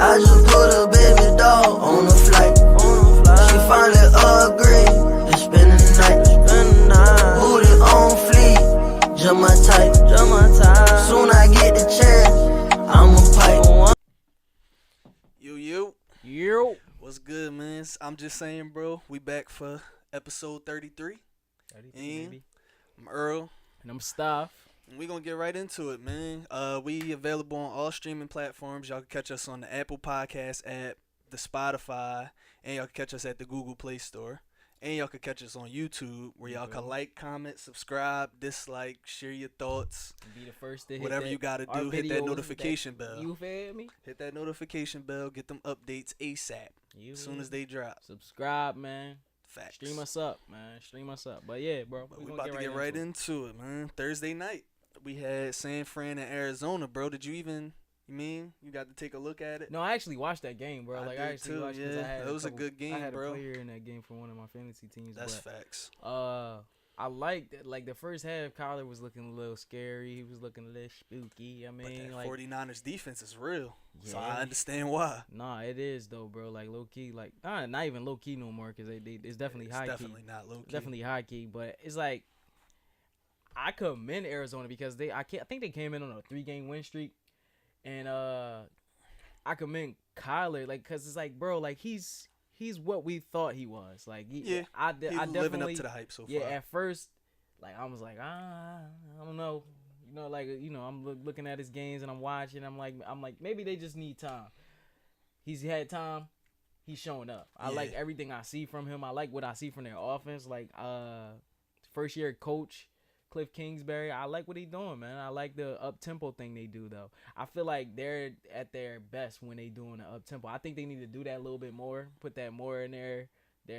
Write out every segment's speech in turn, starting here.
I just put a baby dog on a flight. She finally agreed to spend the night. Booty on fleek, just my type. Soon I get the chance, I'm a pipe. Yo. What's good, man? I'm just saying, bro. We back for episode 33. 33, baby. I'm Earl. And I'm Staff. And we gonna get right into it, man. We available on all streaming platforms. Y'all can catch us on the Apple Podcast app, the Spotify, and y'all can catch us at the Google Play Store. And y'all can catch us on YouTube, where y'all can like, comment, subscribe, dislike, share your thoughts. Be the first to hit whatever you gotta do. Hit that notification bell. You feel me? Hit that notification bell. Get them updates ASAP. As soon as they drop. Subscribe, man. Facts. Stream us up, man. Stream us up. But yeah, bro. We about to get right into it, man. Thursday night, we had San Fran and Arizona, bro. Did you even? You got to take a look at it? No, I actually watched that game, bro. I actually watched it. Yeah, it was a good game, bro. I had a player in that game for one of my fantasy teams. That's facts. I liked it. Like the first half, Kyler was looking a little scary. He was looking a little spooky. I mean, but that 49ers defense is real, yeah. So I understand why. Nah, it is though, bro. Like low key, like not even low key no more, because it's definitely high key. It's definitely not low key. It's definitely high key, but it's like I commend Arizona because I think they came in on a 3-game win streak, and I commend Kyler, like, cause it's like, bro, like he's what we thought he was. Like, I definitely living up to the hype so far. Yeah, at first, like I was like, I don't know, I'm looking at his games and I'm watching. I'm like, maybe they just need time. He's had time. He's showing up. I like everything I see from him. I like what I see from their offense. Like, first year coach Cliff Kingsbury, I like what he's doing, man. I like the up-tempo thing they do, though. I feel like they're at their best when they doing the up-tempo. I think they need to do that a little bit more, put that more in their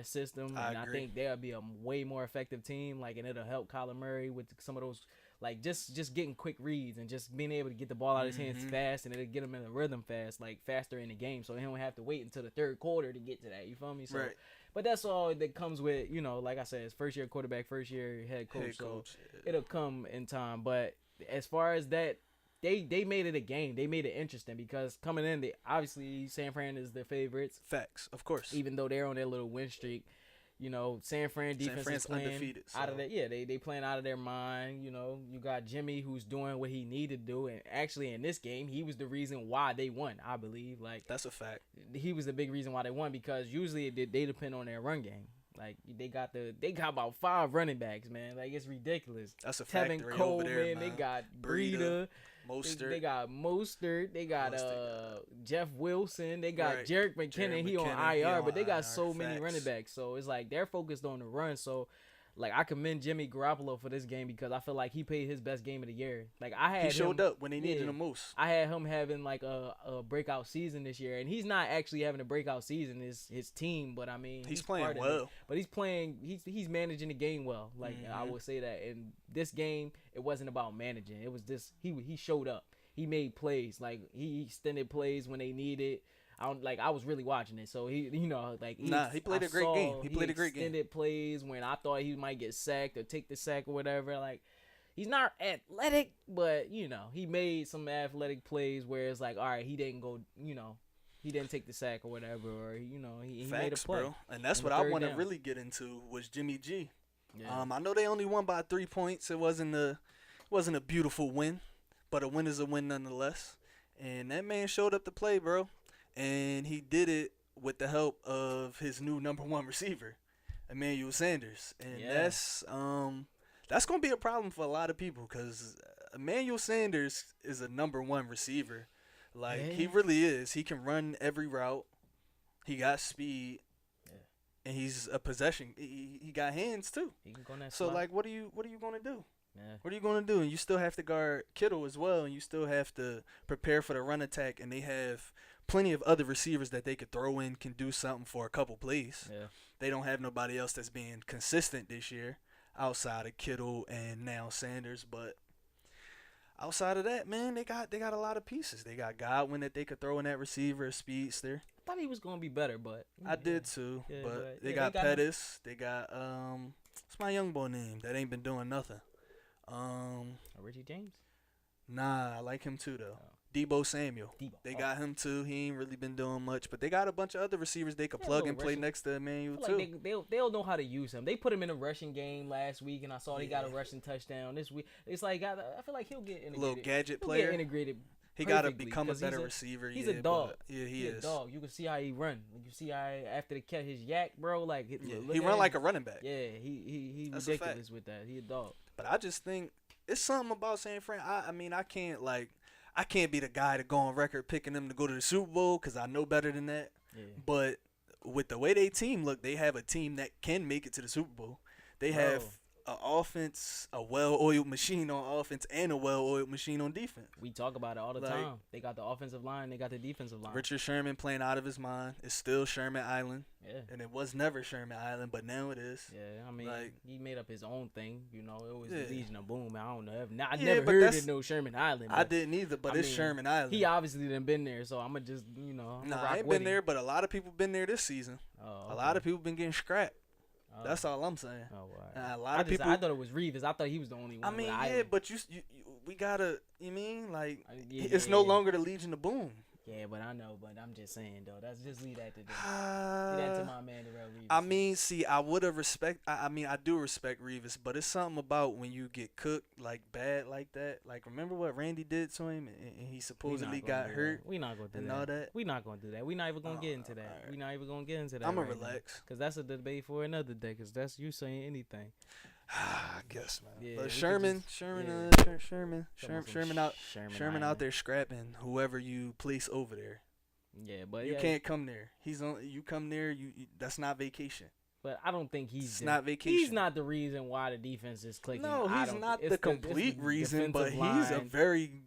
system. I agree. I think they'll be a way more effective team, like, and it'll help Kyler Murray with some of those, like, just getting quick reads and just being able to get the ball out of his hands fast, and it'll get him in the rhythm fast, like, faster in the game, so he don't have to wait until the third quarter to get to that. You feel me? So, right. But that's all that comes with, like I said, it's first year quarterback, first year head coach. So it'll come in time. But as far as that, they made it a game. They made it interesting because coming in, obviously San Fran is the favorites. Facts, of course. Even though they're on their little win streak. San Fran defense is playing undefeated, out of that. Yeah, they playing out of their mind. You got Jimmy who's doing what he needed to do, and actually in this game he was the reason why they won. I believe, like, that's a fact. He was the big reason why they won because usually they depend on their run game. Like they got about 5 running backs, man. Like it's ridiculous. That's a factory Tevin Coleman, over there, man. They got Breida. Mostert. They got Mostert. They got Jeff Wilson. They got Jerick McKinnon. He on IR, but they got so many running backs. So it's like they're focused on the run. So like I commend Jimmy Garoppolo for this game because I feel like he played his best game of the year. Like he showed up when they needed him most. I had him having like a breakout season this year, and he's not actually having a breakout season. His team, but I mean he's playing well. But he's playing. He's managing the game well. Like I would say that. In this game, it wasn't about managing. It was just he showed up. He made plays. Like he extended plays when they needed. I was really watching it, so he played a great game. He played a great game. Extended plays when I thought he might get sacked or take the sack or whatever. Like, he's not athletic, but he made some athletic plays where it's like, all right, he didn't go, he didn't take the sack or whatever, or he made a play. Bro. And that's what I want to really get into was Jimmy G. Yeah. I know they only won by 3 points. It wasn't a beautiful win, but a win is a win nonetheless. And that man showed up to play, bro. And he did it with the help of his new number 1 receiver, Emmanuel Sanders. And that's going to be a problem for a lot of people because Emmanuel Sanders is a number 1 receiver. Like, he really is. He can run every route. He got speed. Yeah. And he's a possession. He got hands, too. He can go in that so, slot. Like, what are you going to do? Yeah. What are you going to do? And you still have to guard Kittle as well, and you still have to prepare for the run attack, and they have plenty of other receivers that they could throw in, can do something for a couple plays. Yeah. They don't have nobody else that's being consistent this year outside of Kittle and now Sanders. But outside of that, man, they got a lot of pieces. They got Godwin that they could throw in that receiver, a speedster. I thought he was going to be better, but I did too. Yeah, but they got Pettis. They got what's my young boy name that ain't been doing nothing? Richie James? Nah, I like him too though. Debo Samuel. They Debo. got him too. He ain't really been doing much, but they got a bunch of other receivers they could plug and play next to Emmanuel I too. feel like they'll know how to use him. They put him in a rushing game last week, and I saw they got a rushing touchdown this week. It's like I feel like he'll get integrated. A little gadget He'll player. Get integrated. He got to become a better receiver. He's a dog. Yeah, he is. A dog. You can see how he run. You can see how after the catch his yak, bro. Like he run like a running back. Yeah, he ridiculous with that. He a dog. But I just think it's something about San Fran. I mean, I can't be the guy to go on record picking them to go to the Super Bowl because I know better than that. Yeah. But with the way they team look, they have a team that can make it to the Super Bowl. They have an offense, a well-oiled machine on offense, and a well-oiled machine on defense. We talk about it all the time. They got the offensive line. They got the defensive line. Richard Sherman playing out of his mind. It's still Sherman Island. Yeah. And it was never Sherman Island, but now it is. Yeah, I mean, he made up his own thing. You know, it was Yeah. the Legion of Boom. I don't know. I never heard it no Sherman Island. I didn't either, but it's Sherman Island. He obviously didn't been there, so I'm going to just, I ain't been there, but a lot of people been there this season. Oh, okay. A lot of people been getting scrapped. That's all I'm saying. Oh, wow. A lot of people. I thought it was Reeves. I thought he was the only one. I mean, yeah, but we gotta. You mean like yeah, it's no longer the Legion of Boom. Yeah, but I know. But I'm just saying though. That's just leave that to them. Leave that to my man, Darrell Reeves. I mean, see, I would have respect. I mean, I do respect Reeves, but it's something about when you get cooked like bad like that. Like, remember what Randy did to him, and he supposedly got hurt. We not gonna do and that. All that. We not gonna do that. We not even gonna get into that. Right. We not even gonna get into that. I'm gonna relax because that's a debate for another day. Because that's you saying anything. I guess, man. Yeah, but Sherman out there scrapping whoever you place over there. Yeah, but you can't come there. You come there. You that's not vacation. But I don't think it's not vacation. He's not the reason why the defense is clicking. No, he's not the complete reason, but he's a very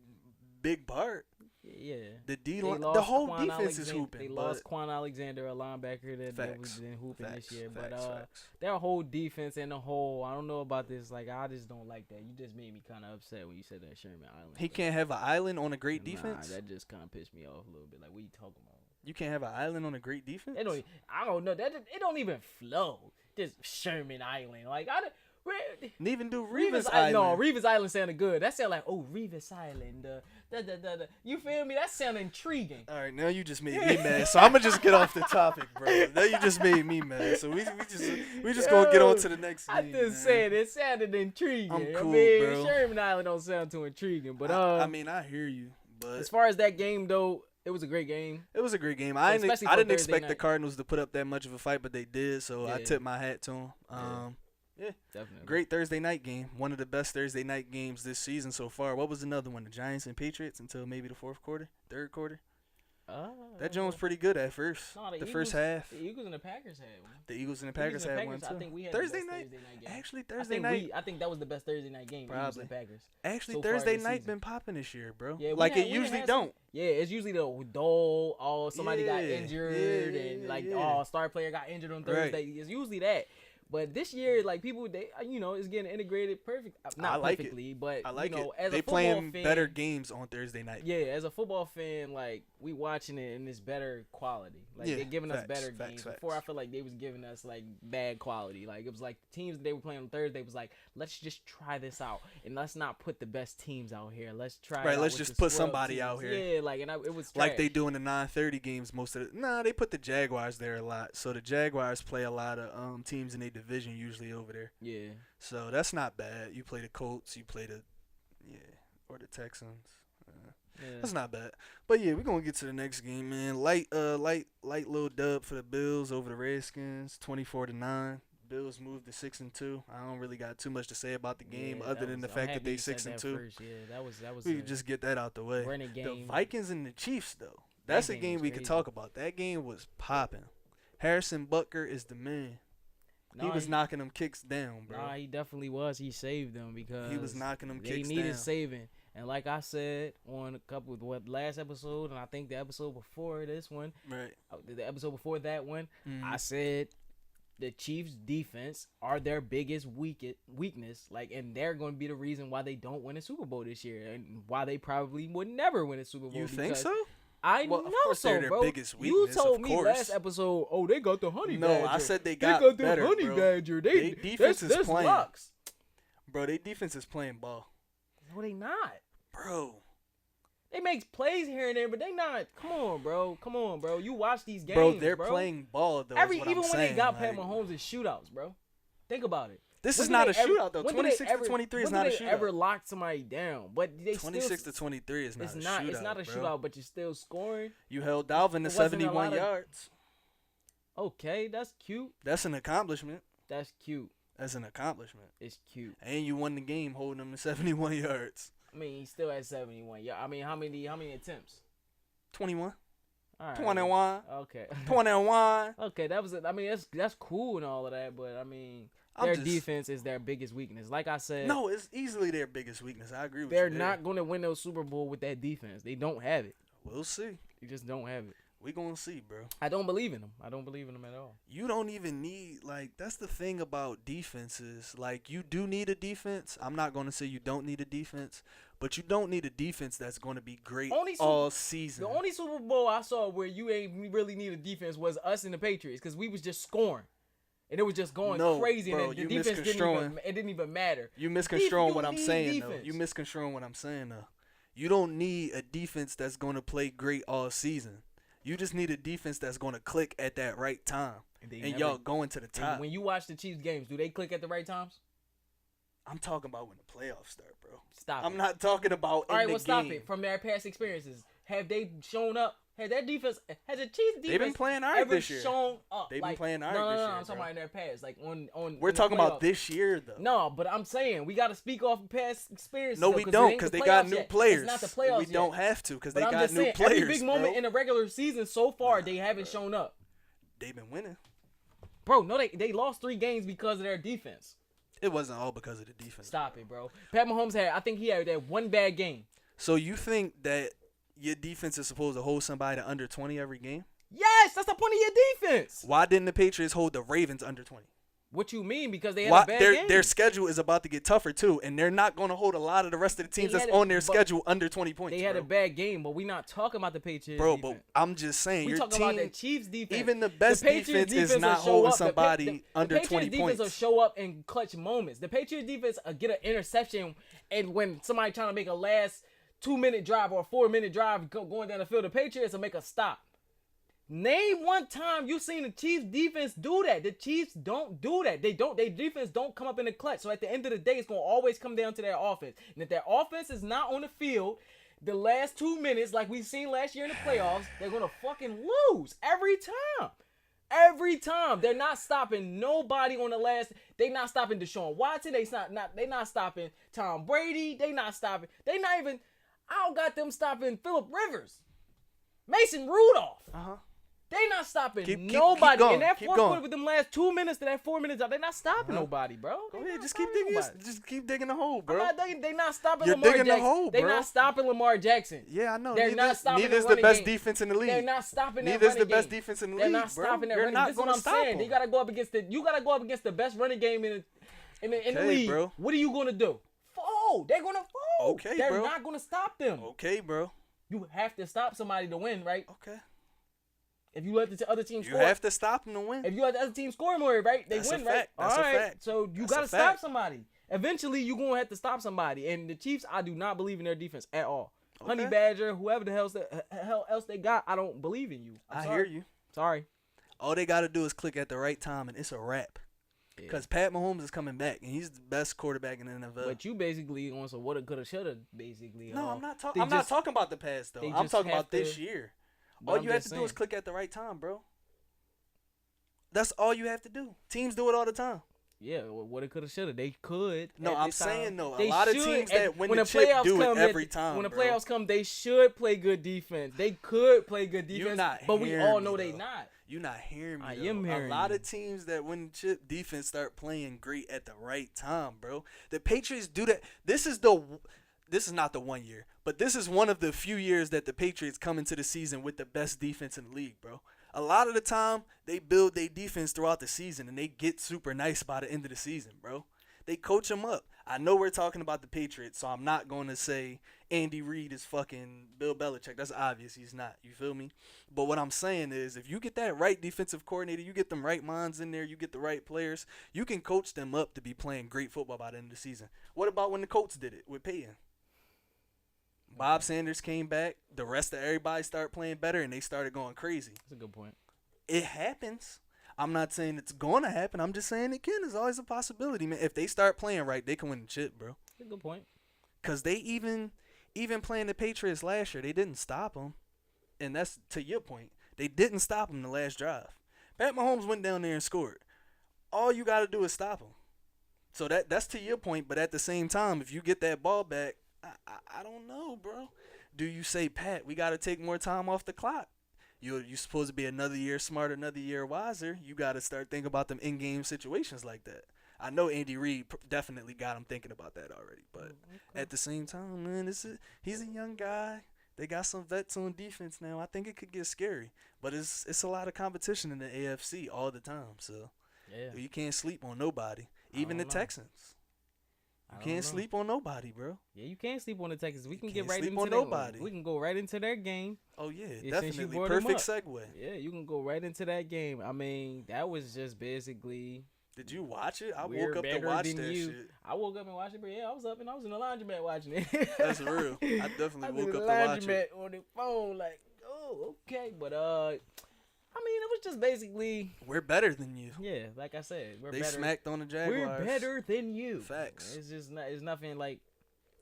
big part. Yeah, the whole defense is hooping. They lost Quan Alexander, a linebacker that was been hooping this year. But their whole defense and the whole, I don't know about this. Like, I just don't like that. You just made me kind of upset when you said that Sherman Island. He can't have an island on a great defense. That just kind of pissed me off a little bit. Like, what are you talking about? You can't have an island on a great defense. I don't know. It don't even flow. Just Sherman Island. Like and even do Reeves Island. No, Reeves Island sounded good. That sounded like Reeves Island. You feel me? That sounded intriguing. All right, now you just made me mad. So I'm gonna just get off the topic, bro. Now you just made me mad. So we just gonna get on to the next. I just said it sounded intriguing. I'm cool, bro. Sherman Island don't sound too intriguing, but I mean, I hear you. But as far as that game though, it was a great game. It was a great game. I didn't expect the Cardinals to put up that much of a fight, but they did. So I tip my hat to them. Yeah, definitely. Great Thursday night game. One of the best Thursday night games this season so far. What was another one? The Giants and Patriots until maybe the third quarter. That joint was pretty good at first. No, the first half. The Eagles and the Packers had one. The Eagles and the Packers had one too. I think we had Thursday the best night. Thursday night game. Actually, Thursday night. I think that was the best Thursday night game. Probably. Eagles and the Packers. Actually, Thursday night been popping this year, bro. Yeah, it usually don't. Yeah, it's usually the dole. Oh, somebody got injured, and star player got injured on Thursday. Right. It's usually that. But this year, like people, it's getting integrated perfect. Not perfectly, but I like it. As they a playing fan, better games on Thursday night. Yeah, as a football fan, like we watching it and it's better quality. Like they're giving us better games. Before I feel like they was giving us like bad quality. Like it was like the teams that they were playing on Thursday was like, let's just try this out and let's not put the best teams out here. Let's try. Right, let's just put somebody teams out here. Yeah, like it was trash. Like they do in the 9:30 games. They put the Jaguars there a lot. So the Jaguars play a lot of teams in their division usually over there. Yeah. So that's not bad. You play the Colts, you play or the Texans. That's not bad. But yeah, we're gonna get to the next game, man. Light little dub for the Bills over the Redskins, 24-9. Bills moved to 6-2. I don't really got too much to say about the game other than the fact that they 6-2. Yeah, that was. We could just get that out the way. The Vikings and the Chiefs though. That's a game we could talk about. That game was popping. Harrison Butker is the man. He was knocking them kicks down, bro. Nah, he definitely was. He saved them because he was knocking them kicks down. They needed saving. And like I said on a couple of last episode, and I think the episode before this one, right? The episode before that one, I said the Chiefs' defense are their biggest weakness. Like, and they're going to be the reason why they don't win a Super Bowl this year, and why they probably would never win a Super Bowl. You think so? I know so, bro. Biggest weakness, you told me last episode, they got the honey badger. No, I said they got better, the honey badger. They defense is playing. Lux. Bro, their defense is playing ball. No, they not. Bro. They make plays here and there, but they not. Come on, bro. You watch these games, bro. They're playing ball though. Even when they got Pat Mahomes in shootouts, bro. Think about it. This is not a shootout though. 26-23 is not a shootout. When ever locked somebody down? But they 26-23 is not a shootout. It's not a shootout, but you're still scoring. You held Dalvin to 71 yards. Okay, that's cute. That's an accomplishment. That's cute. That's an accomplishment. It's cute. And you won the game holding him to 71 yards. I mean, he still had 71. Yeah. I mean, how many attempts? 21. All right. 21. Okay. 21. Okay, that was it. I mean, that's cool and all of that, but I mean, their defense is their biggest weakness. Like I said, no, it's easily their biggest weakness. I agree with you. They're not going to win no Super Bowl with that defense. They don't have it. We'll see. You just don't have it. We gonna see, bro. I don't believe in them. I don't believe in them at all. You don't even need, like, that's the thing about defenses. Like, you do need a defense. I'm not gonna say you don't need a defense, but you don't need a defense that's gonna be great all season. The only Super Bowl I saw where you ain't really need a defense was us and the Patriots, because we was just scoring. And it was just going crazy, bro, and the defense didn't even matter. You misconstruing what I'm saying, though. You misconstruing what I'm saying, though. You don't need a defense that's going to play great all season. You just need a defense that's going to click at that right time. And y'all going to the top. When you watch the Chiefs games, do they click at the right times? I'm talking about when the playoffs start, bro. Stop I'm not talking about in the game. All right, well, stop it. From their past experiences, have they shown up? Has the Chiefs defense they've been playing all right this year. Shown up? They've been playing all right this year. I'm talking about in their past, like on. We're talking about this year, though. No, but I'm saying we got to speak off of past experiences. No, we don't, because they got new players. It's not the playoffs We don't have to, because they got new players. Every big moment in the regular season so far, they haven't shown up. They've been winning, bro. No, they lost 3 games because of their defense. It wasn't all because of the defense. Stop it, bro. Pat Mahomes I think he had that one bad game. So you think that your defense is supposed to hold somebody to under 20 every game? Yes, that's the point of your defense. Why didn't the Patriots hold the Ravens under 20? What you mean? Because they had a bad game? Their schedule is about to get tougher, too, and they're not going to hold a lot of the rest of the teams that's on their schedule under 20 points, They had a bad game, but we're not talking about the Patriots defense. But I'm just saying, your talking team, about the Chiefs defense. Even the best defense is not holding somebody under 20 points. The Patriots defense will show up in clutch moments. The Patriots defense will get an interception, and when somebody trying to make a last 2-minute drive or a 4-minute drive going down the field, the Patriots will make a stop. Name one time you seen the Chiefs defense do that. The Chiefs don't do that. Their defense don't come up in the clutch. So at the end of the day, it's going to always come down to their offense. And if their offense is not on the field the last 2 minutes, like we've seen last year in the playoffs, they're going to fucking lose every time. Every time. They're not stopping nobody on the last. They're not stopping Deshaun Watson. They're not stopping Tom Brady. They're not stopping. They not even. I don't got them stopping Phillip Rivers. Mason Rudolph. They not stopping nobody. Keep going, in that fourth quarter with them last 2 minutes to that 4 minutes, they're not stopping nobody, bro. Go ahead, just keep digging the hole, bro. They not stopping You're Lamar digging Jackson. the hole, bro. They not stopping Lamar Jackson. Yeah, I know. They're not stopping Neither's the the best game. defense in the league. They're not stopping that Neither's running the best game. defense in the They're league, not stopping that You're running not game. This is what I'm saying. You gotta go up against the best running game in the league. Bro. What are you gonna do? Fold. They're gonna fold. Okay, They're bro. not gonna stop them. Okay, bro. You have to stop somebody to win, right? Okay. If you let the other team score, you have to stop them to win. If you let the other team score more, right? They That's win, a right? fact. That's all a right. fact. So you gotta stop somebody. Eventually, you're gonna have to stop somebody. And the Chiefs, I do not believe in their defense at all. Okay. Honey Badger, whoever the hell else they got, I don't believe in you. I hear you. Sorry. All they gotta do is click at the right time, and it's a wrap. Because Pat Mahomes is coming back, and he's the best quarterback in the NFL. But you basically on some woulda, coulda, shoulda, basically. No, I'm not talking. I'm not talking about the past though. I'm talking about this year. All you have to do is click at the right time, bro. That's all you have to do. Teams do it all the time. Yeah, woulda, coulda, shoulda. They could. No, I'm saying though, a lot of teams that win the chip do it every time. When the playoffs come, they should play good defense. They could play good defense, but we all know they not. You're not hearing me. I am hearing you. A lot of teams that win the chip defense start playing great at the right time, bro. The Patriots do that. This is not the 1 year, but this is one of the few years that the Patriots come into the season with the best defense in the league, bro. A lot of the time, they build their defense throughout the season, and they get super nice by the end of the season, bro. They coach them up. I know we're talking about the Patriots, so I'm not going to say Andy Reid is fucking Bill Belichick. That's obvious. He's not. You feel me? But what I'm saying is if you get that right defensive coordinator, you get them right minds in there, you get the right players, you can coach them up to be playing great football by the end of the season. What about when the Colts did it with Peyton? Bob Sanders came back. The rest of everybody started playing better, and they started going crazy. That's a good point. It happens. I'm not saying it's going to happen. I'm just saying it can. There's always a possibility, man. If they start playing right, they can win the chip, bro. That's a good point. Because they even playing the Patriots last year, they didn't stop them. And that's to your point. They didn't stop them the last drive. Pat Mahomes went down there and scored. All you got to do is stop him. So that's to your point. But at the same time, if you get that ball back, I don't know, bro. Do you say, Pat, we got to take more time off the clock? You're supposed to be another year smarter, another year wiser. You got to start thinking about them in-game situations like that. I know Andy Reid definitely got him thinking about that already. But at the same time, man, he's a young guy. They got some vets on defense now. I think it could get scary. But it's a lot of competition in the AFC all the time. So you can't sleep on nobody. Even the Texans. You can't sleep on nobody, bro. Yeah, you can't sleep on the Texans. We can get can't right sleep into on nobody. We can go right into their game. Oh, yeah, Since you definitely. brought 'em Perfect up. segue. Yeah, you can go right into that game. I mean, that was just basically. Did you watch it? I We're woke up to better watch than that you. shit. I woke up and watched it, but yeah, I was up and I was in the laundromat watching it. That's real. I definitely was in woke the up to watch laundromat it. on the phone, like, oh, okay. But I mean, it was just basically. We're better than you. Yeah, like I said, we're They better. smacked on the Jaguars. We're better than you. Facts. It's just not. It's nothing like.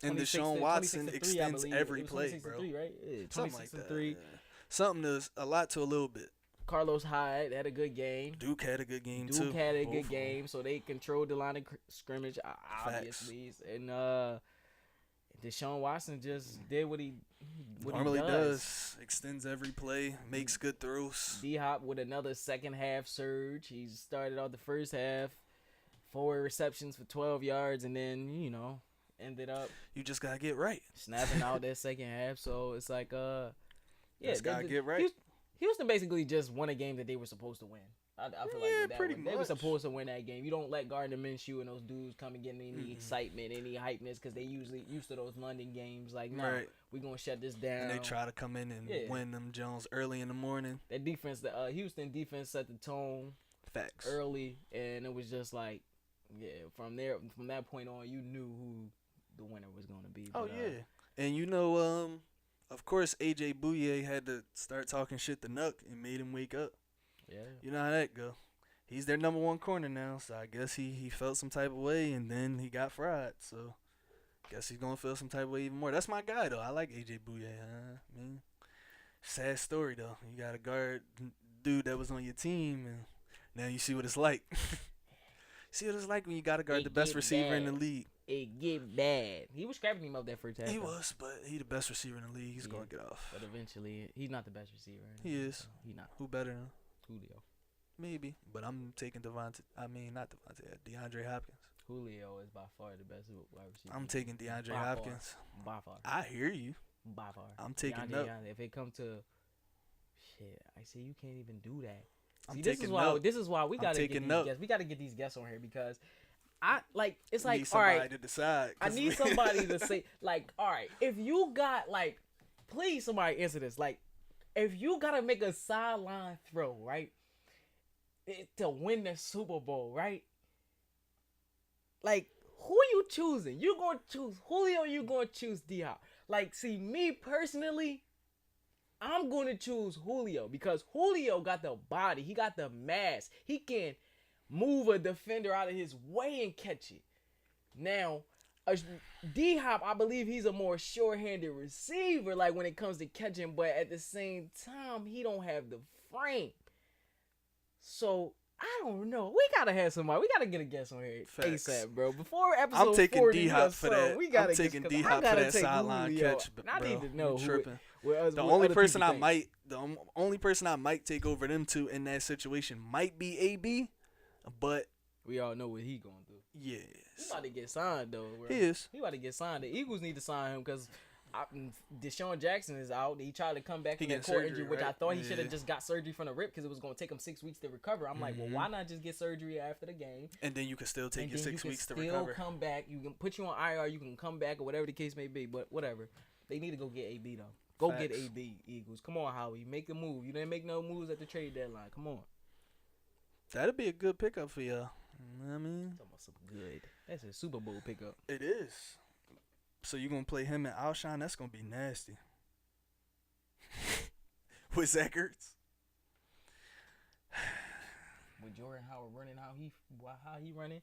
And 26 Deshaun to- Watson 26 to 3, I extends believe. every It was play, 26 to bro. 3, right? Yeah, Something like 26 to that. 3. Yeah. Something that's a lot to a little bit. Carlos Hyde had a good game. Duke had a good game, too. Duke had a Both good of them. game, so they controlled the line of scrimmage, obviously. And Deshaun Watson just did what he Normally does. Extends every play, makes good throws. D-Hop with another second half surge. He started out the first half, 4 receptions for 12 yards, and then, ended up You just got to get right. snapping out that second half. So it's like, Just got to get right. Houston basically just won a game that they were supposed to win. I feel like that pretty one. They were much. supposed to win that game. You don't let Gardner Minshew and those dudes come and get any excitement, any hypeness, because they usually used to those London games. Like, no, Right. we're going to shut this down. And they try to come in and win them Jones early in the morning. That defense, the Houston defense set the tone Facts. early, and it was just like, from that point on, you knew who the winner was going to be. Oh, But, yeah. And of course, AJ Bouye had to start talking shit to Nuck and made him wake up. Yeah. You know how that go. He's their number one corner now, so I guess he felt some type of way, and then he got fried. So, guess he's going to feel some type of way even more. That's my guy, though. I like AJ Bouye. Man, sad story, though. You got a guard dude that was on your team, and now you see what it's like. See what it's like when you got to guard the best receiver in the league. It get bad. He was scrapping him up that first half. He though. was, but he the best receiver in the league. He's going to get off. But eventually, he's not the best receiver. He is. So he not. Who better than Julio. Maybe, but I'm taking not Devontae, DeAndre Hopkins. Julio is by far the best wide receiver. I'm taking DeAndre By far. Hopkins. By far. I hear you. By far. I'm taking DeAndre, up. If it come to shit, I say you can't even do that. I'm See, this taking is why. up. This is why we gotta get taking these up. guests. We gotta get these guests on here because it's Need like all somebody right. to decide. I 'cause need somebody to say like all right. If you got like, please somebody answer this. Like, if you gotta make a sideline throw, right, to win the Super Bowl, right? Like, who you choosing? You gonna choose Julio? You gonna choose D-Hop? Like, see, me personally, I'm gonna choose Julio because Julio got the body. He got the mass. He can move a defender out of his way and catch it. Now, D-Hop, I believe he's a more sure-handed receiver, like when it comes to catching, but at the same time, he don't have the frame. So, I don't know. We gotta have somebody. We gotta get a guest on here Facts. ASAP, bro. Before episode I'm taking 40, D-Hop for that. We gotta I'm taking get, D-Hop I for gotta that take sideline Julio. catch, I need bro. to know I'm who. tripping. The only person I might take over them two in that situation might be AB, but we all know what he going through. yes, He about to get signed though. Bro. he is. He about to get signed. The Eagles need to sign him because Deshaun Jackson is out. He tried to come back He from a getting core surgery, injury, which I right? thought he should have Yeah. just got surgery from the rip because it was going to take him 6 weeks to recover. I'm like, well, why not just get surgery after the game? And then you can still take And your then 6 weeks to you can still recover. come back. You can put you on IR. You can come back or whatever the case may be. But whatever. They need to go get AB though. Go get Facts. AB, Eagles. Come on, Howie. Make a move. You didn't make no moves at the trade deadline. Come on. That'd be a good pickup for y'all. You know what I mean, Talking about some good. That's a Super Bowl pickup. it is. So you gonna play him and Alshon? That's gonna be nasty. With Zach Ertz. With Jordan Howard running how he running,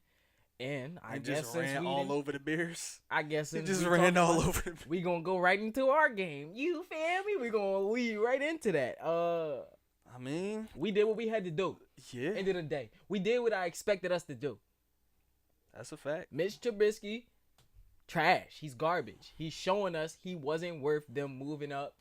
and I He guess just since ran we all didn't- over the Bears. I guess He since just we ran talking all about- over the Bears. We gonna go right into our game. You feel me? We gonna lead right into that. I mean, We did what we had to do. yeah, End of the day, we did what I expected us to do. that's a fact. Mitch Trubisky, trash. He's garbage. He's showing us he wasn't worth them moving up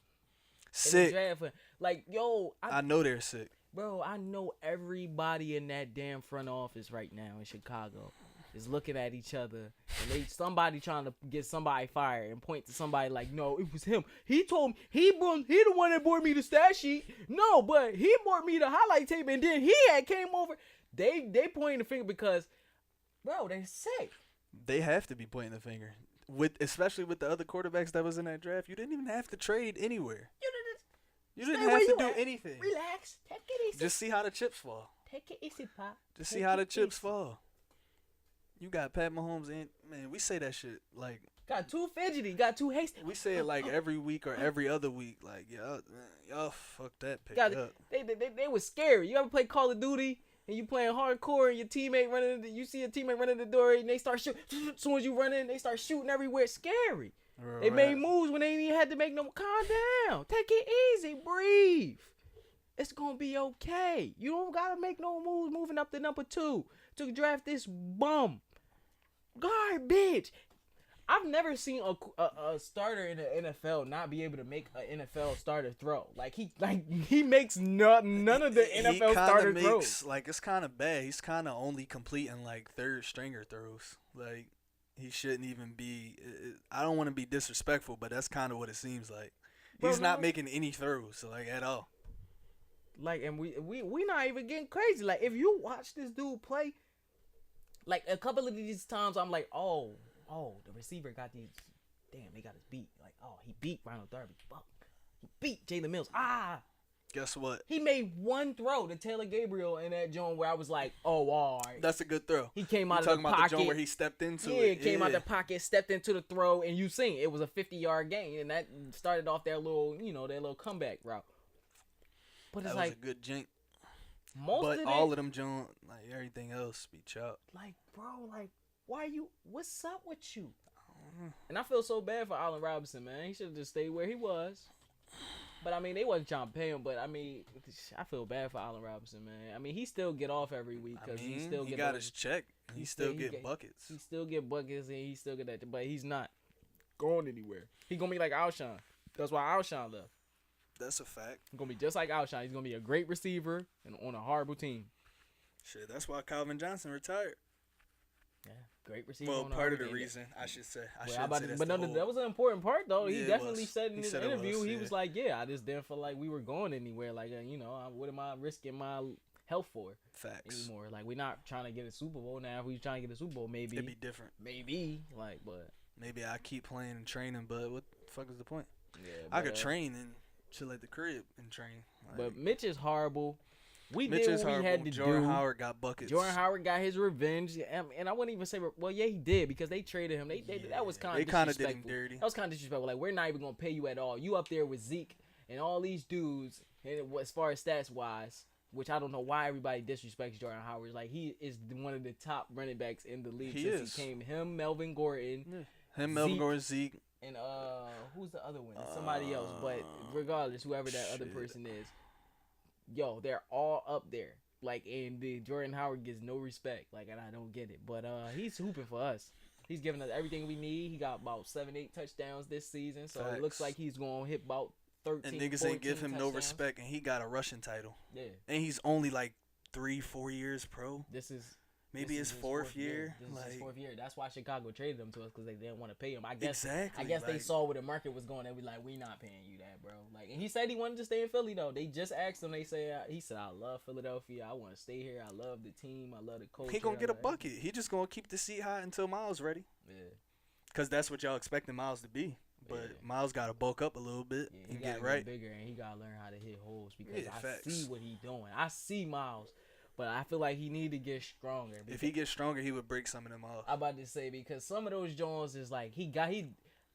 in the Sick. draft. Like, yo, I know they're sick. bro, I know everybody in that damn front office right now in Chicago is looking at each other, and somebody trying to get somebody fired and point to somebody like, no, it was him. He told me he the one that brought me the stat sheet. No, but he brought me the highlight tape, and then he had came over. They pointing the finger because, bro, they're sick. They have to be pointing the finger. Especially with the other quarterbacks that was in that draft. You didn't even have to trade anywhere. You Stay didn't where have to you do at. anything. Relax, take it easy. Just see how the chips fall. Take it easy, Pop. Just see how the chips fall. You got Pat Mahomes in. Man, we say that shit like Got too fidgety, got too hasty. we say it like every week or every other week. Like y'all fuck that pick Got up. they was scary. You ever play Call of Duty and you playing hardcore and your teammate running? You see a teammate running the door and they start shooting. As soon as you run in, they start shooting everywhere. It's scary. They made moves when they ain't even had to make no. Calm down. Take it easy. Breathe. It's gonna be okay. You don't gotta make no moves moving up to number 2 to draft this bum. Garbage. I've never seen a starter in the NFL not be able to make an NFL starter throw. He makes none of the NFL starter throws. Like it's kind of bad. He's kind of only completing like third stringer throws. Like he shouldn't even be. I don't want to be disrespectful, but that's kind of what it seems like. He's not making any throws like at all. Like, and we not even getting crazy. Like, if you watch this dude play, like a couple of these times, I'm like, oh, the receiver got these. Damn, they got his beat. Like, oh, he beat Ronald Darby. Fuck, he beat Jalen Mills. Guess what? He made one throw to Taylor Gabriel in that joint where I was like, oh, all right. That's a good throw. He came out of the talking about pocket. the joint where he stepped into Yeah, it. came out the pocket, stepped into the throw, and you seen it was a 50-yard gain, and that started off their little, their little comeback route. But it's That like was a good jink. most But of all it, of them joint, like everything else, be chopped. like, bro, like, what's up with you? And I feel so bad for Allen Robinson, man. He should have just stayed where he was. But I mean, they wasn't trying to pay him. But I mean, I feel bad for Allen Robinson, man. I mean, he still get off every week because he still he get got those, his check. He still get buckets. He still get buckets and he still get that. But he's not going anywhere. He gonna be like Alshon. That's why Alshon left. That's a fact. He's gonna be just like Alshon. He's gonna be a great receiver and on a horrible team. Shit, that's why Calvin Johnson retired. Yeah, great receiver. Well, on a part of horrible the team. reason, I should say. That was an important part, though. He Yeah, it definitely was. said in He his said it interview, was, he yeah. was like, "Yeah, I just didn't feel like we were going anywhere. Like, what am I risking my health for Facts. anymore? Like, we're not trying to get a Super Bowl now. If we trying to get a Super Bowl, maybe It'd be different. but Maybe I keep playing and training, but what the fuck is the point? yeah, I could train and chill at the crib and train. But Mitch is horrible. Mitch did is what horrible. we had to Jordan do. Howard got buckets. Jordan Howard got his revenge, and I wouldn't even say, well, yeah, he did because they traded him. That was kind of They kind of disrespectful. did him dirty. That was kind of disrespectful. Like, we're not even gonna pay you at all. You up there with Zeke and all these dudes, and as far as stats wise, which I don't know why everybody disrespects Jordan Howard. Like, he is one of the top running backs in the league since he came. Him, Melvin Gordon, Melvin Gordon, Zeke, and who's the other one? Somebody else. But regardless, whoever that other person is, yo, they're all up there. Like, and the Jordan Howard gets no respect. Like, and I don't get it. But he's hooping for us. He's giving us everything we need. He got about 7-8 touchdowns this season. So it looks like he's going to hit about 13, and niggas ain't give him no respect, and he got a rushing title. Yeah. And he's only like 3-4 years pro. This is maybe his fourth year. This is Like, his fourth year. That's why Chicago traded him to us because they didn't want to pay him. I guess. Exactly, I guess they like- saw where the market was going. They were like, "We not paying you that, bro." Like, and he said he wanted to stay in Philly though. They just asked him. He said, "I love Philadelphia. I want to stay here. I love the team. I love the coach." he gonna get a bucket. He just gonna keep the seat high until Miles ready. Yeah. Cause that's what y'all expecting Miles to be. But Yeah. Miles gotta bulk up a little bit Yeah, he and gotta get right. bigger, and he gotta learn how to hit holes because Yeah, I facts. see what he doing. I see Miles, but I feel like he need to get stronger. If he gets stronger, he would break some of them off. I'm about to say because some of those Jones is like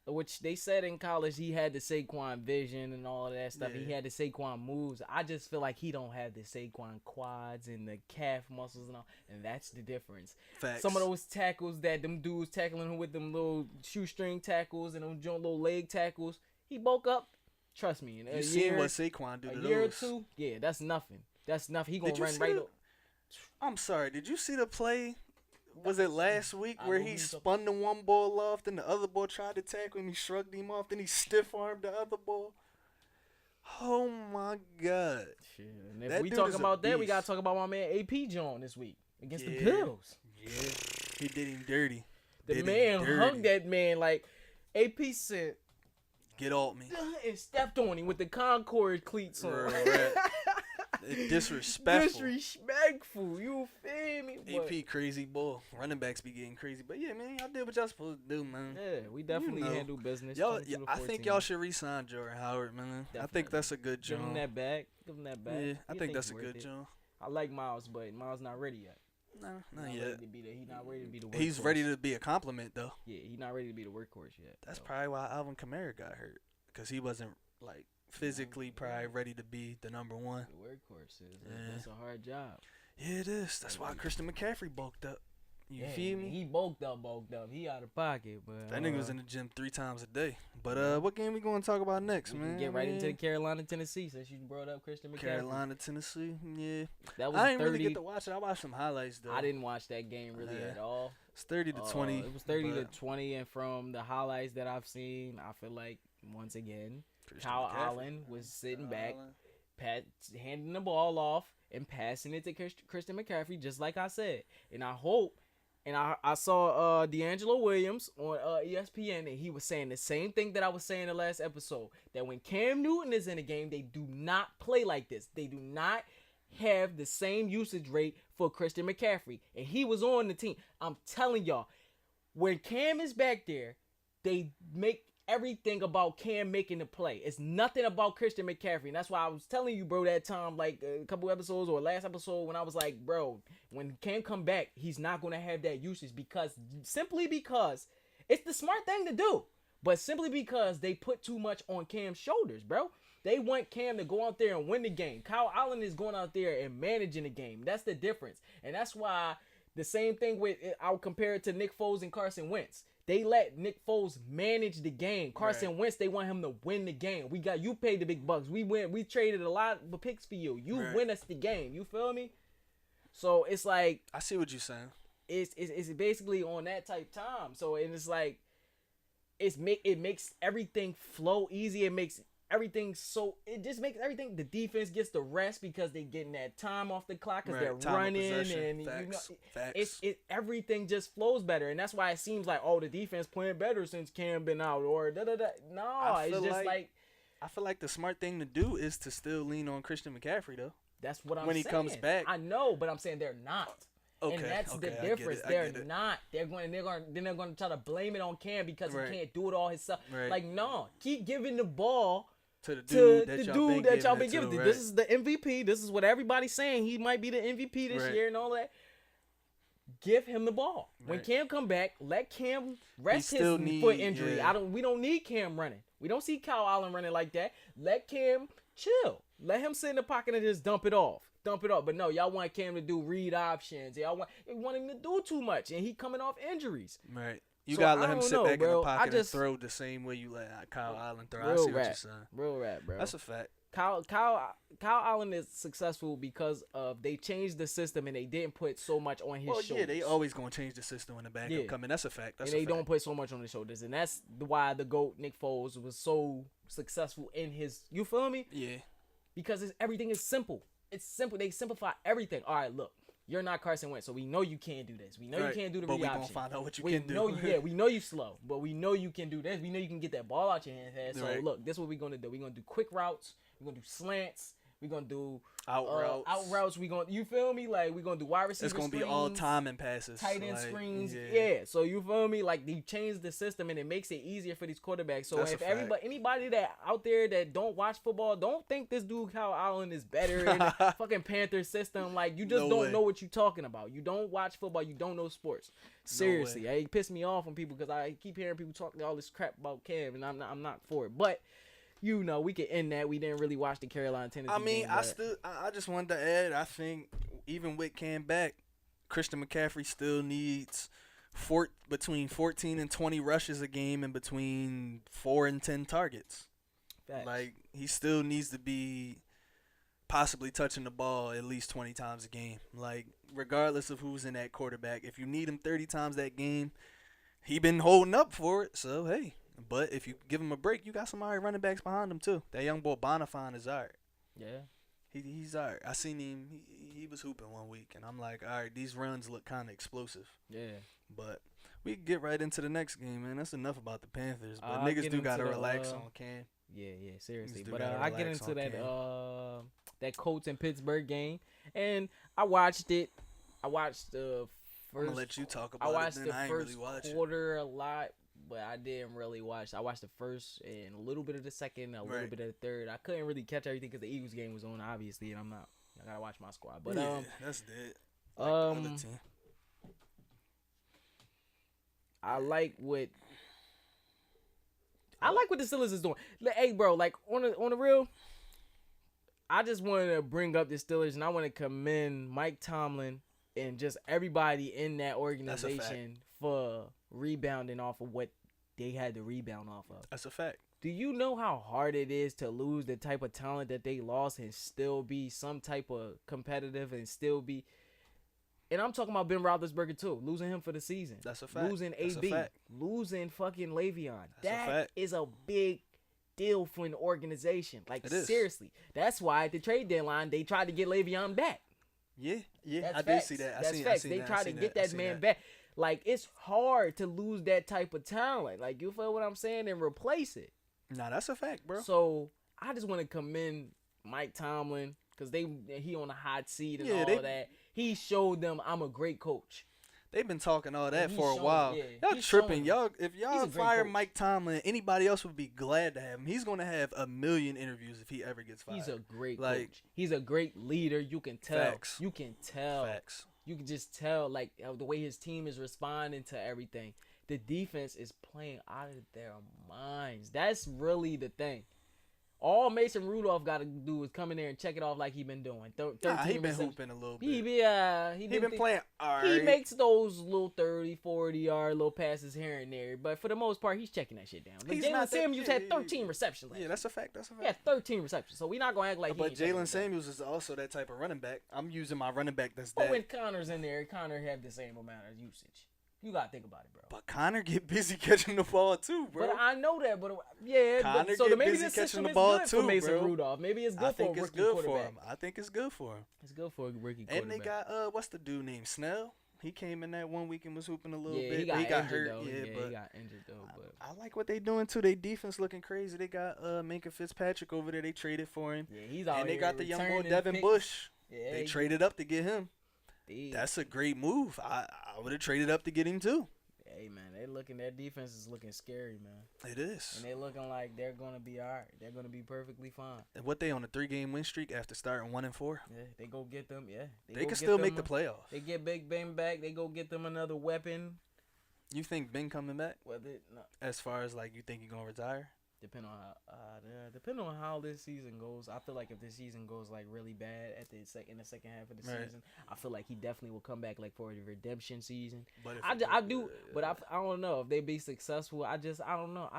which they said in college he had the Saquon vision and all of that stuff. Yeah. He had the Saquon moves. I just feel like he don't have the Saquon quads and the calf muscles and all, and that's the difference. Facts. Some of those tackles that them dudes tackling him with them little shoestring tackles and them little leg tackles, he bulk up. Trust me. In you seen what Saquon do to those? A year or two? Yeah, that's nothing. That's nothing. He gonna run right up. I'm sorry. Did you see the play? Was it last week where he spun the one ball off, then the other ball tried to tackle him, he shrugged him off, then he stiff-armed the other ball? Oh, my God. Shit. And if we talking about that, we got to talk about my man AP John this week against the Bills. Yeah, he did him dirty. The man hugged that man like AP said, "Get off me," and stepped on him with the Concord cleats on. Right. Disrespectful. You feel me? AP crazy boy. Running backs be getting crazy. But yeah, man, y'all did what y'all supposed to do, man. Yeah, we definitely handle business. Y'all, I think y'all should re-sign Jordan Howard, man. Definitely. I think that's a good job. Give him that back. Yeah, I think that's a good job. I like Miles, but Miles not ready yet. No, not yet. He's not ready to be the workhorse. He's ready to be a compliment, though. Yeah, he's not ready to be the workhorse yet. That's probably why Alvin Kamara got hurt. Because he wasn't, like, physically probably ready to be the number one. The workhorse is. That's a hard job. Yeah, it is. That's why Christian McCaffrey bulked up. You feel me? He bulked up. He out of pocket, but that nigga was in the gym 3 times a day. But what game we going to talk about next, man? Get right into the Carolina, Tennessee, since you brought up Christian McCaffrey. Carolina, Tennessee, yeah. That was I didn't really get to watch it. I watched some highlights though. I didn't watch that game really at all. It's 30-20. It was 30-20, and from the highlights that I've seen, I feel like once again, Kyle Allen was sitting back, handing the ball off and passing it to Christian McCaffrey, just like I said. And I hope, and I saw D'Angelo Williams on ESPN, and he was saying the same thing that I was saying in the last episode, that when Cam Newton is in the game, they do not play like this. They do not have the same usage rate for Christian McCaffrey, and he was on the team. I'm telling y'all, when Cam is back there, they make everything about Cam making the play. It's nothing about Christian McCaffrey. And that's why I was telling you, bro, that time, like a couple episodes or last episode, when I was like, bro, when Cam come back, he's not going to have that usage simply because it's the smart thing to do. But simply because they put too much on Cam's shoulders, bro. They want Cam to go out there and win the game. Kyle Allen is going out there and managing the game. That's the difference. And that's why the same thing with, I'll compare it to Nick Foles and Carson Wentz. They let Nick Foles manage the game. Carson Wentz, they want him to win the game. You paid the big bucks. We traded a lot of picks for you. You win us the game. You feel me? So it's like, I see what you're saying. It's basically on that type time. So and it's like it makes everything flow easy. It just makes everything. The defense gets the rest because they getting that time off the clock because they're running and Facts. Everything just flows better, and that's why it seems like the defense playing better since Cam been out or da da da. No, it's just like I feel like the smart thing to do is to still lean on Christian McCaffrey though. That's what I'm saying. When he comes back, I know, but I'm saying they're not. Okay, and that's the difference. They're not. They're going to try to blame it on Cam because he can't do it all himself. Right. Like no, keep giving the ball to the dude that y'all been giving. This is the MVP. This is what everybody's saying. He might be the MVP this year and all that. Give him the ball. When Cam come back, let Cam rest his foot injury. We don't need Cam running. We don't see Kyle Allen running like that. Let Cam chill. Let him sit in the pocket and just dump it off. But no, y'all want Cam to do read options. You want him to do too much, and he coming off injuries. Right. You gotta let him sit back in the pocket and throw the same way you let Kyle Allen throw. I see what you're saying. Real rap, bro. That's a fact. Kyle Allen is successful because of they changed the system and they didn't put so much on his shoulders. Yeah, they always gonna change the system when the backup come in. That's a fact. They don't put so much on his shoulders, and that's why the GOAT Nick Foles was so successful in his. You feel me? Yeah. Because everything is simple. It's simple. They simplify everything. All right, look. You're not Carson Wentz, so we know you can't do this. We know you can't do the read option. But we gonna find out what you can do. We know you slow, but we know you can do this. We know you can get that ball out your hands fast. So look, this is what we're gonna do. We're gonna do quick routes. We're gonna do slants. We gonna do out routes. Out routes. You feel me? Like we gonna do wide receiver. It's gonna screens, be all timing passes. Tight end like, screens. Yeah. So you feel me? Like they changed the system and it makes it easier for these quarterbacks. So That's if anybody that out there that don't watch football, don't think this dude Kyle Allen is better in the fucking Panthers system. Like you just don't know what you're talking about. You don't watch football. You don't know sports. Seriously, it pissed me off on people because I keep hearing people talking all this crap about Cam, and I'm not for it. But you know, we could end that. We didn't really watch the Carolina Tennessee game, I just wanted to add. I think even with Cam back, Christian McCaffrey still needs between 14 and 20 rushes a game and between 4 and 10 targets. Facts. Like he still needs to be possibly touching the ball at least 20 times a game. Like regardless of who's in that quarterback, if you need him 30 times that game, he been holding up for it. So hey. But if you give him a break, you got some alright running backs behind him too. That young boy Bonifant is alright. Yeah. He's alright. I seen him. He was hooping one week, and I'm like, alright, these runs look kind of explosive. Yeah. But we can get right into the next game, man. That's enough about the Panthers. But niggas do gotta relax on Cam. Yeah, seriously. But I get into that Colts and Pittsburgh game, and I watched it. I watched the first. I'm gonna let you talk about it. I watched then. the I ain't first really quarter a lot. But I didn't really watch. I watched the first and a little bit of the second, a little bit of the third. I couldn't really catch everything because the Eagles game was on, obviously, and I gotta watch my squad. But yeah, that's dead. Like the other team. I like what the Steelers is doing. Hey, bro, like on the real, I just wanted to bring up the Steelers, and I want to commend Mike Tomlin and just everybody in that organization for rebounding off of what they had to rebound off of. That's a fact. Do you know how hard it is to lose the type of talent that they lost and still be some type of competitive and still be? And I'm talking about Ben Roethlisberger too, losing him for the season. That's a fact. Losing That's AB, a fact. losing fucking Le'Veon. That's a fact. Is a big deal for an organization. Like seriously, that's why at the trade deadline they tried to get Le'Veon back. Yeah, That's I facts. did see that. That's facts. They tried to get that man back. Like, it's hard to lose that type of talent. Like, you feel what I'm saying? And replace it. Nah, that's a fact, bro. So, I just want to commend Mike Tomlin because he on a hot seat and all that. He showed them I'm a great coach. They've been talking all that for a while. Yeah, y'all tripping. If y'all fire Mike Tomlin, anybody else would be glad to have him. He's going to have a million interviews if he ever gets fired. He's a great coach. He's a great leader. You can tell. Facts. You can tell. Facts. You can just tell, like, the way his team is responding to everything. The defense is playing out of their minds. That's really the thing. All Mason Rudolph got to do is come in there and check it off like he been doing. He been hooping a little bit. He been playing all right. He makes those little 30, 40-yard little passes here and there. But for the most part, he's checking that shit down. Jalen Samuels had 13 receptions last year. That's a fact. That's a fact. He had 13 receptions. So we're not going to act like But Jalen Samuels is also that type of running back. I'm using my running back that's that. But when Connor's in there, Connor have the same amount of usage. You gotta think about it, bro. But Connor get busy catching the ball too, bro. But I know that, but yeah. Connor so get maybe busy this catching system the is ball good too, for Mason bro. Rudolph. Maybe it's good for a rookie quarterback. I think it's good for him. It's good for a rookie quarterback. And they got what's the dude named Snell? He came in that 1 week and was hooping a little bit. He got hurt. Though. Yeah, he got injured though. But I like what they doing too. They defense looking crazy. They got Minka Fitzpatrick over there. They traded for him. Yeah, he's out. And they got the young boy Devin picks. Bush. Yeah, they traded up to get him. That's a great move. I would have traded up to get him too. Hey man, their defense is looking scary, man. It is. And they looking like they're gonna be alright. They're gonna be perfectly fine. And what they on a 3-game win streak after starting 1-4? Yeah, they go get them. Yeah, they can still make the playoffs. They get Big Ben back. They go get them another weapon. You think Ben coming back? No. As far as like you think he gonna retire? Depending on how this season goes, I feel like if this season goes like really bad in the second half of the season, I feel like he definitely will come back like for a redemption season. But I don't know if they be successful. I don't know.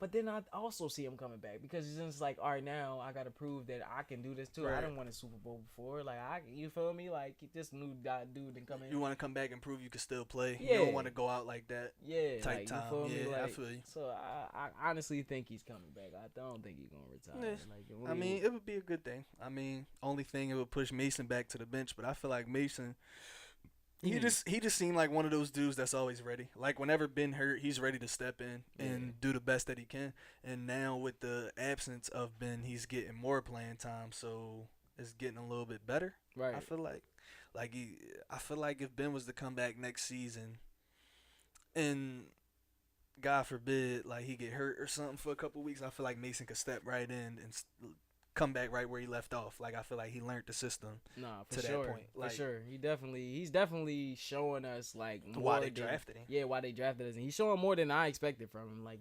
But then I also see him coming back because it's just like, all right, now I gotta prove that I can do this too. Right. I didn't win a Super Bowl before. Like you feel me? Like this new dude and come in. You want to come back and prove you can still play. Yeah. You don't want to go out like that. Yeah. Type like, time. You feel me? Yeah, like, I feel you. So I honestly think he's coming back. I don't think he's gonna retire. Yeah. I mean, it would be a good thing. I mean, only thing it would push Mason back to the bench, but I feel like Mason. He just seemed like one of those dudes that's always ready. Like whenever Ben hurt, he's ready to step in and do the best that he can. And now with the absence of Ben, he's getting more playing time. So is getting a little bit better. Right. I feel like if Ben was to come back next season, and God forbid, like he get hurt or something for a couple weeks, I feel like Mason could step right in and come back right where he left off. Like I feel like he learned the system. Nah, for to sure. that point. Like, for sure. He's definitely showing us like more why they drafted him. Yeah, why they drafted us, and he's showing more than I expected from him. Like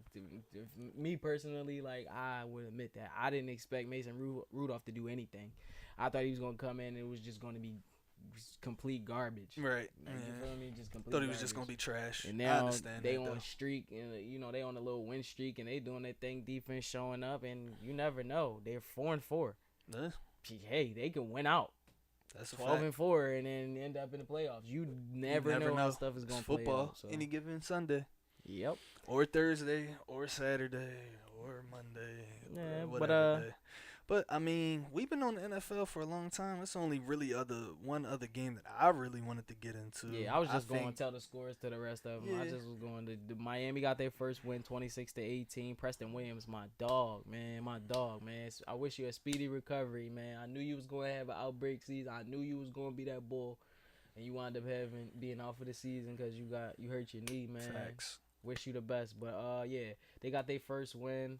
me personally, like I would admit that I didn't expect Mason Rudolph to do anything. I thought he was gonna come in and it was just gonna be complete garbage. Right. Like, you feel me? Just complete. Thought he was garbage. just gonna be trash. And now I understand they that, on though. streak, and they on a little win streak, and they doing their thing. Defense showing up, and you never know. They're 4-4. Yeah. Hey, they can win out. That's a 12-4, and then end up in the playoffs. You never know how stuff is gonna play football. out. So. Any given Sunday. Yep. Or Thursday, or Saturday, or Monday, Yeah, or whatever day. But I mean, we've been on the NFL for a long time. It's only really one other game that I really wanted to get into. Yeah, I was just going to tell the scores to the rest of them. Yeah. I just was going to Miami got their first win, 26-18. Preston Williams, my dog, man. I wish you a speedy recovery, man. I knew you was going to have an outbreak season. I knew you was going to be that bull, and you wound up being out for the season because you hurt your knee, man. Facts. Wish you the best, but yeah, they got their first win.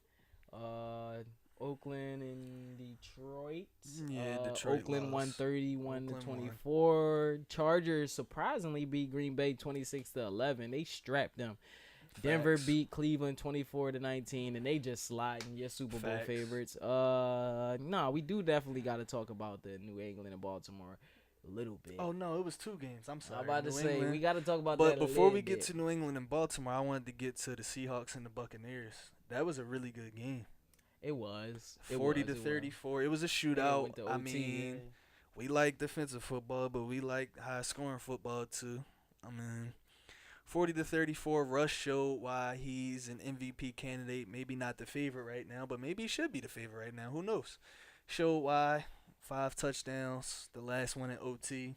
Oakland and Detroit. Yeah, Detroit Oakland lost. 131-24. Chargers surprisingly beat Green Bay 26-11. They strapped them. Facts. Denver beat Cleveland 24-19, and they just sliding your Super Bowl Facts. favorites. We do definitely got to talk about the New England and Baltimore a little bit. Oh no, it was 2 games. I'm sorry. I'm about to New say England. we got to talk about But that. before we bit. get to New England and Baltimore, I wanted to get to the Seahawks and the Buccaneers. That was a really good game. It was 40-34. It was a shootout. I mean, yeah. we like defensive football, but we like high scoring football too. I mean, 40-34. Russ showed why he's an MVP candidate. Maybe not the favorite right now, but maybe he should be the favorite right now. Who knows? Showed why. 5 touchdowns. The last one in OT.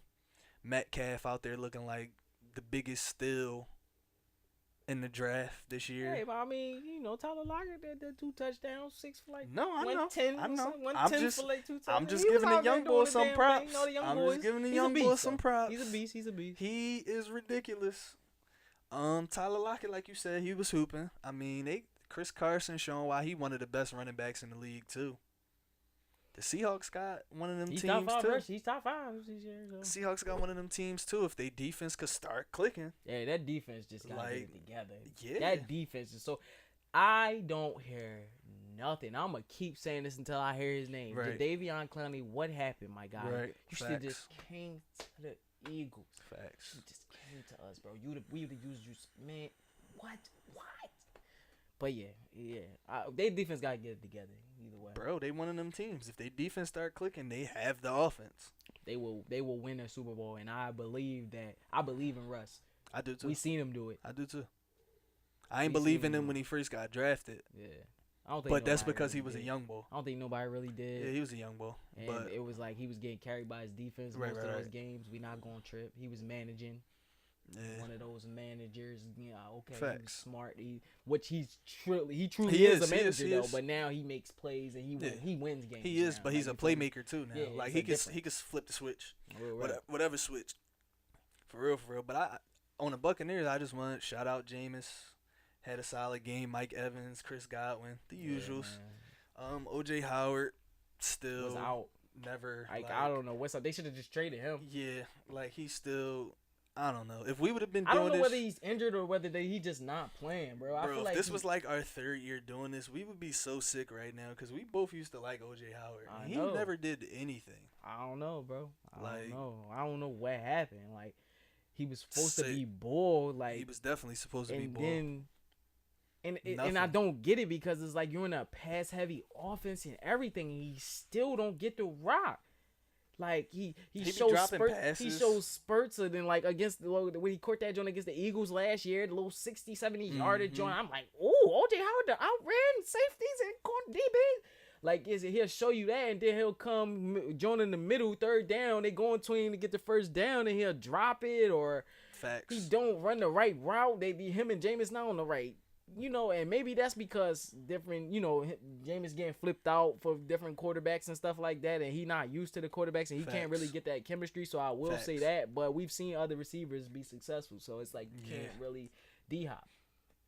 Metcalf out there looking like the biggest steal in the draft this year. Hey, but I mean, Tyler Lockett did 2 touchdowns, 6 for like No, I know. 110. I know. 110 for like 2 touchdowns. I'm just He was giving the out there young doing boy the some damn props. thing. No, the young I'm boys. just giving the He's a young boy beast, some though. props. He's a beast. He's a beast. He is ridiculous. Tyler Lockett, like you said, he was hooping. I mean, Chris Carson showing why he one of the best running backs in the league too. The Seahawks got one of them He's teams top 5 too. He's top 5 this year. So. Seahawks got one of them teams too. If they defense could start clicking, Yeah, that defense just got to get it together. Yeah. That defense is so. I don't hear nothing. I'm going to keep saying this until I hear his name. Right. Jadeveon Clowney, what happened, my guy? Right. You should have just came to the Eagles. Facts. You just came to us, bro. We would have used you, man. What? But yeah. Their defense got to get it together either way. Bro, they one of them teams. If they defense start clicking, they have the offense. They will win a Super Bowl, and I believe in Russ. I do too. We seen him do it. I do too. I ain't believing him when he first got drafted. Yeah. I don't think But that's nobody because he really was a did. young boy. I don't think nobody really did. Yeah, he was a young boy. And But it was like he was getting carried by his defense Right, most of right, those right. games. We not going to trip. He was managing. yeah. One of those managers, okay, he was Facts. smart. He truly He is a is, manager he though. is. But now he makes plays and he wins games. He is, now. but he's a you feel me? playmaker too now. Yeah, Like it's he a could flip the switch. Right. Whatever switch. For real. But on the Buccaneers, I just want to shout out Jameis. Had a solid game. Mike Evans, Chris Godwin, the usuals. Man. OJ Howard still Was out. never. Like I don't know what's up. They should have just traded him. Yeah, like he's still. I don't know. If we would have been I doing don't know this, whether he's injured or whether he just not playing, bro. I bro, feel if like this was like our 3rd year doing this, we would be so sick right now because we both used to like OJ Howard. He know. never did anything. I don't know, bro. Like- I don't know what happened. Like he was supposed to Sick. be bull. Like He was definitely supposed to be and bull. then and Nothing. I don't get it because it's like you're in a pass heavy offense and everything, and he still don't get the rock. Like he be shows dropping spurts. He passes. shows spurts, and then like against when he caught that joint against the Eagles last year, the little 60-70 yarder Mhm. joint. I'm like, oh, OJ Howard outran safeties and caught DBs. Like he'll show you that, and then he'll come join in the middle, 3rd down. They go in between to get the 1st down, and he'll drop it or Facts. he don't run the right route. Him and Jameis not on the right and maybe that's because different, Jameis getting flipped out for different quarterbacks and stuff like that, and he not used to the quarterbacks, and he can't really get that chemistry. So I will say that, but we've seen other receivers be successful, so it's like you can't really D-Hop.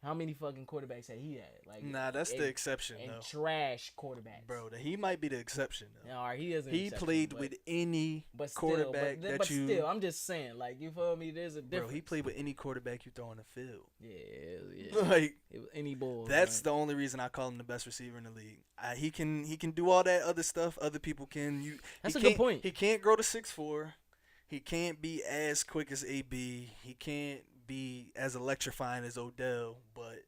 How many fucking quarterbacks had he had? Like, nah, that's the exception, and though. Trash quarterbacks. Bro, he might be the exception, though. No, he isn't. He played with any quarterback but still, I'm just saying, like, you feel me? There's a difference. Bro, he played with any quarterback you throw on the field. Yeah. Like, it was any bull. That's the only reason I call him the best receiver in the league. He can do all that other stuff other people can. That's a good point. He can't grow to 6'4". He can't be as quick as AB. He can't be as electrifying as Odell, but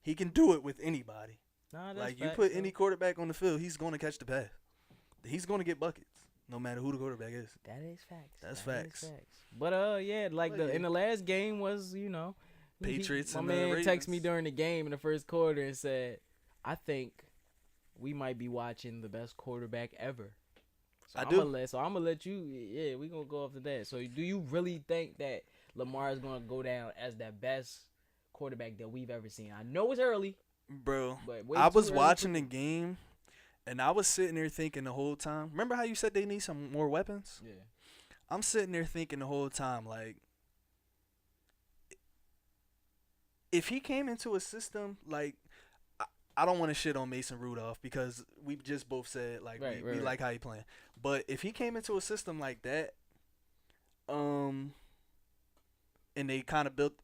he can do it with anybody. Nah, that's like, you facts, put any quarterback on the field, he's going to catch the pass. He's going to get buckets, no matter who the quarterback is. That is facts. That's facts. But in the last game was, Patriots my and man Ravens. texted me during the game in the first quarter and said, I think we might be watching the best quarterback ever. So I'm gonna let you. Yeah, we gonna go off to that. So do you really think that Lamar is gonna go down as the best quarterback that we've ever seen? I know it's early, bro. But I was watching the game, and I was sitting there thinking the whole time. Remember how you said they need some more weapons? Yeah. I'm sitting there thinking the whole time, like, if he came into a system like, I don't want to shit on Mason Rudolph because we just both said like we like how he playing. But if he came into a system like that, and they kind of built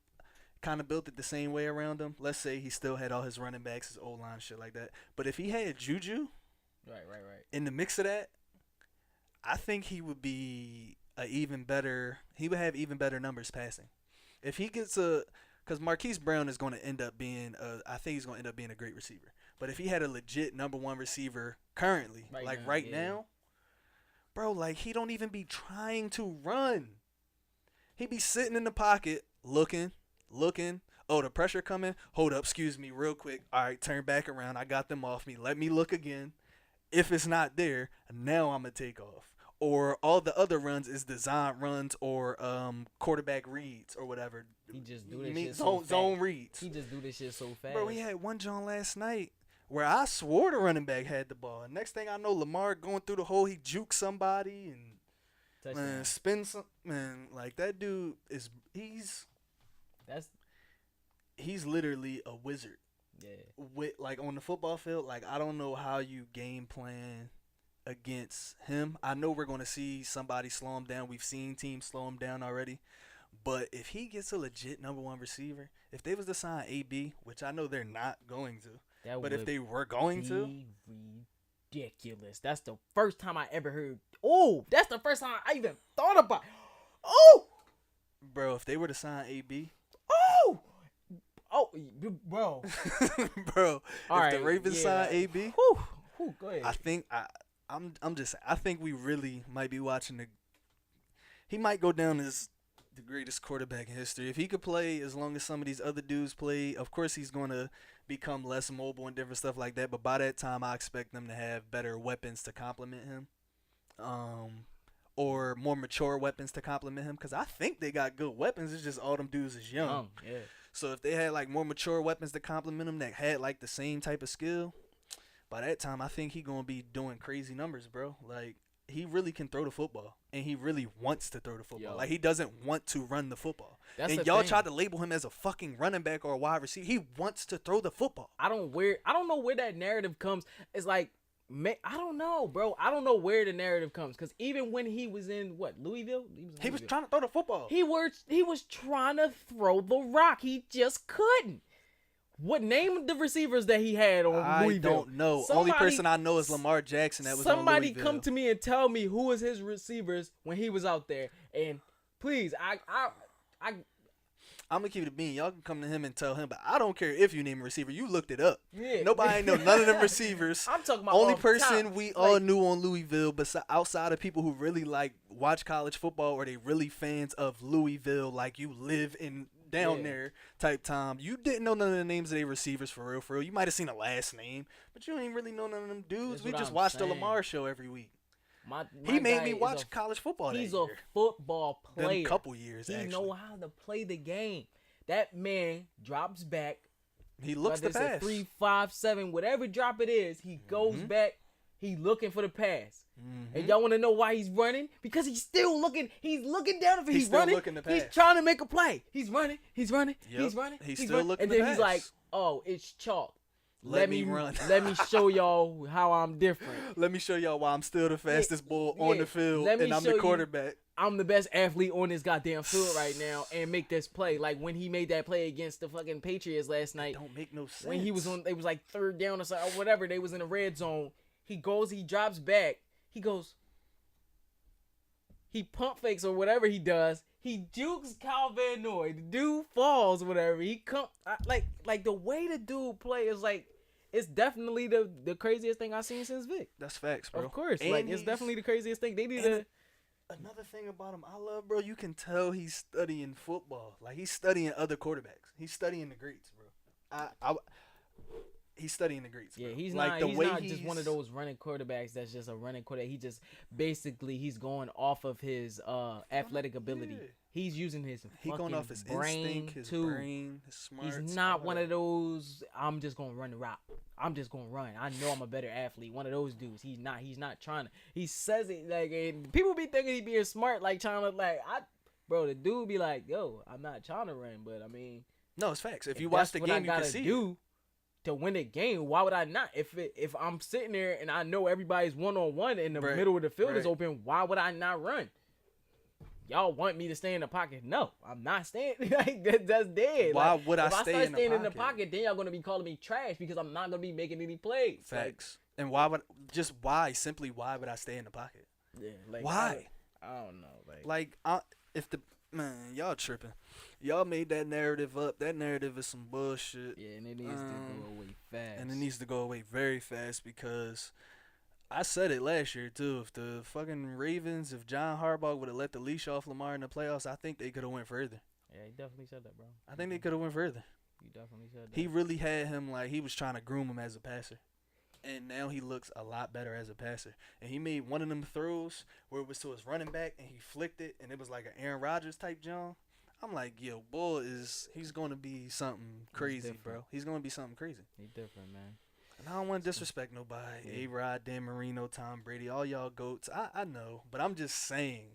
it the same way around him. Let's say he still had all his running backs, his O-line, shit like that. But if he had Juju, right, in the mix of that, I think he would be he would have even better numbers passing. If he gets because Marquise Brown is going to end up being I think he's going to end up being a great receiver. But if he had a legit number one receiver currently, right now, bro, like, he don't even be trying to run. He be sitting in the pocket looking. Oh, the pressure coming. Hold up, excuse me, real quick. All right, turn back around. I got them off me. Let me look again. If it's not there, now I'm going to take off. Or all the other runs is design runs or quarterback reads or whatever. He just do this shit so fast. Zone reads. He just do this shit so fast. Bro, he had one John last night where I swore the running back had the ball. Next thing I know, Lamar going through the hole, he jukes somebody and touchdown. Man, spin some, man, like, that dude is he's literally a wizard. Yeah. With, like, on the football field, like, I don't know how you game plan against him. I know we're going to see somebody slow him down. We've seen teams slow him down already. But if he gets a legit number one receiver, if they was to sign AB, which I know they're not going to, but if they were going to, ridiculous. That's the first time I ever heard. Oh, that's the first time I even thought about. Oh, bro, if they were to sign AB, bro, bro, all if the Ravens sign AB, go ahead. I think I think we really might be watching he might go down as the greatest quarterback in history. If he could play as long as some of these other dudes play, of course he's going to become less mobile and different stuff like that. But by that time, I expect them to have better weapons to complement him, or more mature weapons to complement him. Because I think they got good weapons. It's just all them dudes is young. Yeah. So if they had like more mature weapons to complement him that had like the same type of skill, by that time I think he gonna be doing crazy numbers, bro. Like, he really can throw the football, and he really wants to throw the football. Like, he doesn't want to run the football. That's and y'all tried to label him as a fucking running back or a wide receiver. He wants to throw the football. I don't know where that narrative comes. It's like, I don't know, bro. I don't know where the narrative comes, because even when he was in Louisville, he was trying to throw the football. He was trying to throw the rock. He just couldn't. What name the receivers that he had on Louisville? I don't know. Only person I know is Lamar Jackson. That was somebody on Louisville. Come to me and tell me who was his receivers when he was out there. And please, I'm gonna keep it a bean. Y'all can come to him and tell him, but I don't care if you name a receiver. You looked it up. Yeah. Nobody know none of them receivers. I'm talking about only person we all knew on Louisville, but outside of people who really like watch college football or they really fans of Louisville, like you live in down there type time. You didn't know none of the names of their receivers for real. You might have seen a last name, but you ain't really know none of them dudes. We just watched the Lamar show every week. He made me watch college football. He's a football player. Them couple years, he know how to play the game. That man drops back, He looks the pass. A 3, 5, 7, whatever drop it is, he goes back. He looking for the pass. And y'all want to know why he's running? Because he's still looking. He's looking down. If he's running, looking to pass. He's trying to make a play. He's running. He's running. Yep. He's running. He's still looking and to then pass. he's like, "Oh, it's chalk. Let me run. Let me show y'all how I'm different. Let me show y'all why I'm still the fastest bull on the field, and I'm the quarterback. I'm the best athlete on this goddamn field right now, and make this play. Like when he made that play against the fucking Patriots last night. Don't make no sense. When he was on, it was like third down or something, or whatever. They was in the red zone. He drops back. He pump fakes or whatever he does. He jukes Kyle Van Noy. The dude falls, whatever. He come like the way the dude play is like, it's definitely the craziest thing I've seen since Vic. That's facts, bro. Of course, and like it's definitely the craziest thing. They need to. Another thing about him, I love, bro. You can tell he's studying football. Like he's studying other quarterbacks. He's studying the greats, bro. He's studying the greats. Bro. Yeah, he's like not just one of those running quarterbacks that's just a running quarterback. He just basically he's going off of his athletic ability. Yeah. He's using his going off his brain instinct, his too. brain, his smarts. He's not one of those. I'm just gonna run the route. I'm just gonna run. I know I'm a better athlete. One of those dudes. He's not. He's not trying to. He says it like, and people be thinking he being smart, like trying to bro. The dude be like, yo, I'm not trying to run, but I mean, no, it's facts. If you watch the game, you can see it. To win a game, why would I not? If I'm sitting there and I know everybody's 1-on-1 and the middle of the field is open, why would I not run? Y'all want me to stay in the pocket? No, I'm not staying. Like that's dead. Why would I stay stay in the pocket? Then y'all gonna be calling me trash because I'm not gonna be making any plays. Facts. And why would why would I stay in the pocket? Yeah, like why? I don't know. If the man, y'all tripping. Y'all made that narrative up. That narrative is some bullshit. Yeah, and it needs to go away fast. And it needs to go away very fast because I said it last year too. If the fucking Ravens, if John Harbaugh would have let the leash off Lamar in the playoffs, I think they could have went further. Yeah, he definitely said that, bro. I think they could have went further. You definitely said that. He really had him like he was trying to groom him as a passer. And now he looks a lot better as a passer. And he made one of them throws where it was to his running back and he flicked it and it was like an Aaron Rodgers type jump. I'm like, yo, bull he's going to be something crazy, bro. He's going to be something crazy. He's different, man. And I don't want to disrespect nobody. Yeah. A-Rod, Dan Marino, Tom Brady, all y'all goats. I know. But I'm just saying.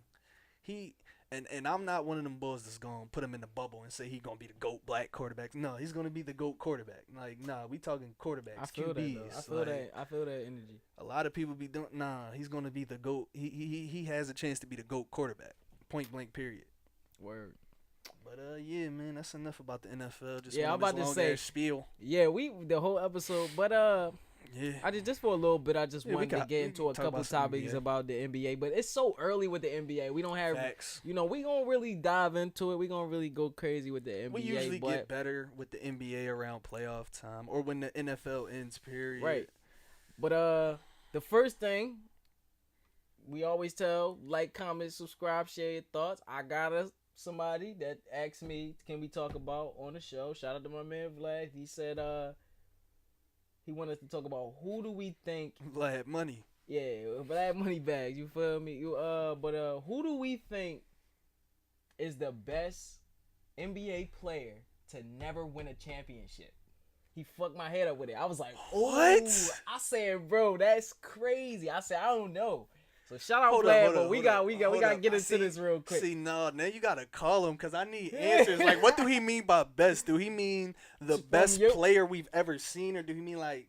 And I'm not one of them bulls that's going to put him in the bubble and say he going to be the GOAT black quarterback. No, he's going to be the GOAT quarterback. Like, nah, we talking quarterbacks, I feel QBs. that. I feel that energy. A lot of people be doing, he's going to be the GOAT. He has a chance to be the GOAT quarterback. Point blank, period. Word. But yeah, man, that's enough about the NFL. Just I'm about to say spiel. Yeah, the whole episode, but yeah. I just for a little bit, I just wanted to get into a couple topics about the NBA. But it's so early with the NBA. We don't have, facts. We gonna really dive into it. We gonna really go crazy with the NBA. We usually get better with the NBA around playoff time or when the NFL ends. Period. Right. But the first thing we always tell, like, comment, subscribe, share your thoughts. I got somebody that asked me, can we talk about on the show? Shout out to my man Vlad. He said he wanted us to talk about who do we think Vlad Money. Yeah, Vlad Money bags. You feel me? But who do we think is the best NBA player to never win a championship? He fucked my head up with it. I was like, what? I said, bro, that's crazy. I said, I don't know. So shout out Vlad, but we gotta get into this real quick. See, no, now you gotta call him because I need answers. Like, what do he mean by best? Do he mean the best player we've ever seen, or do he mean like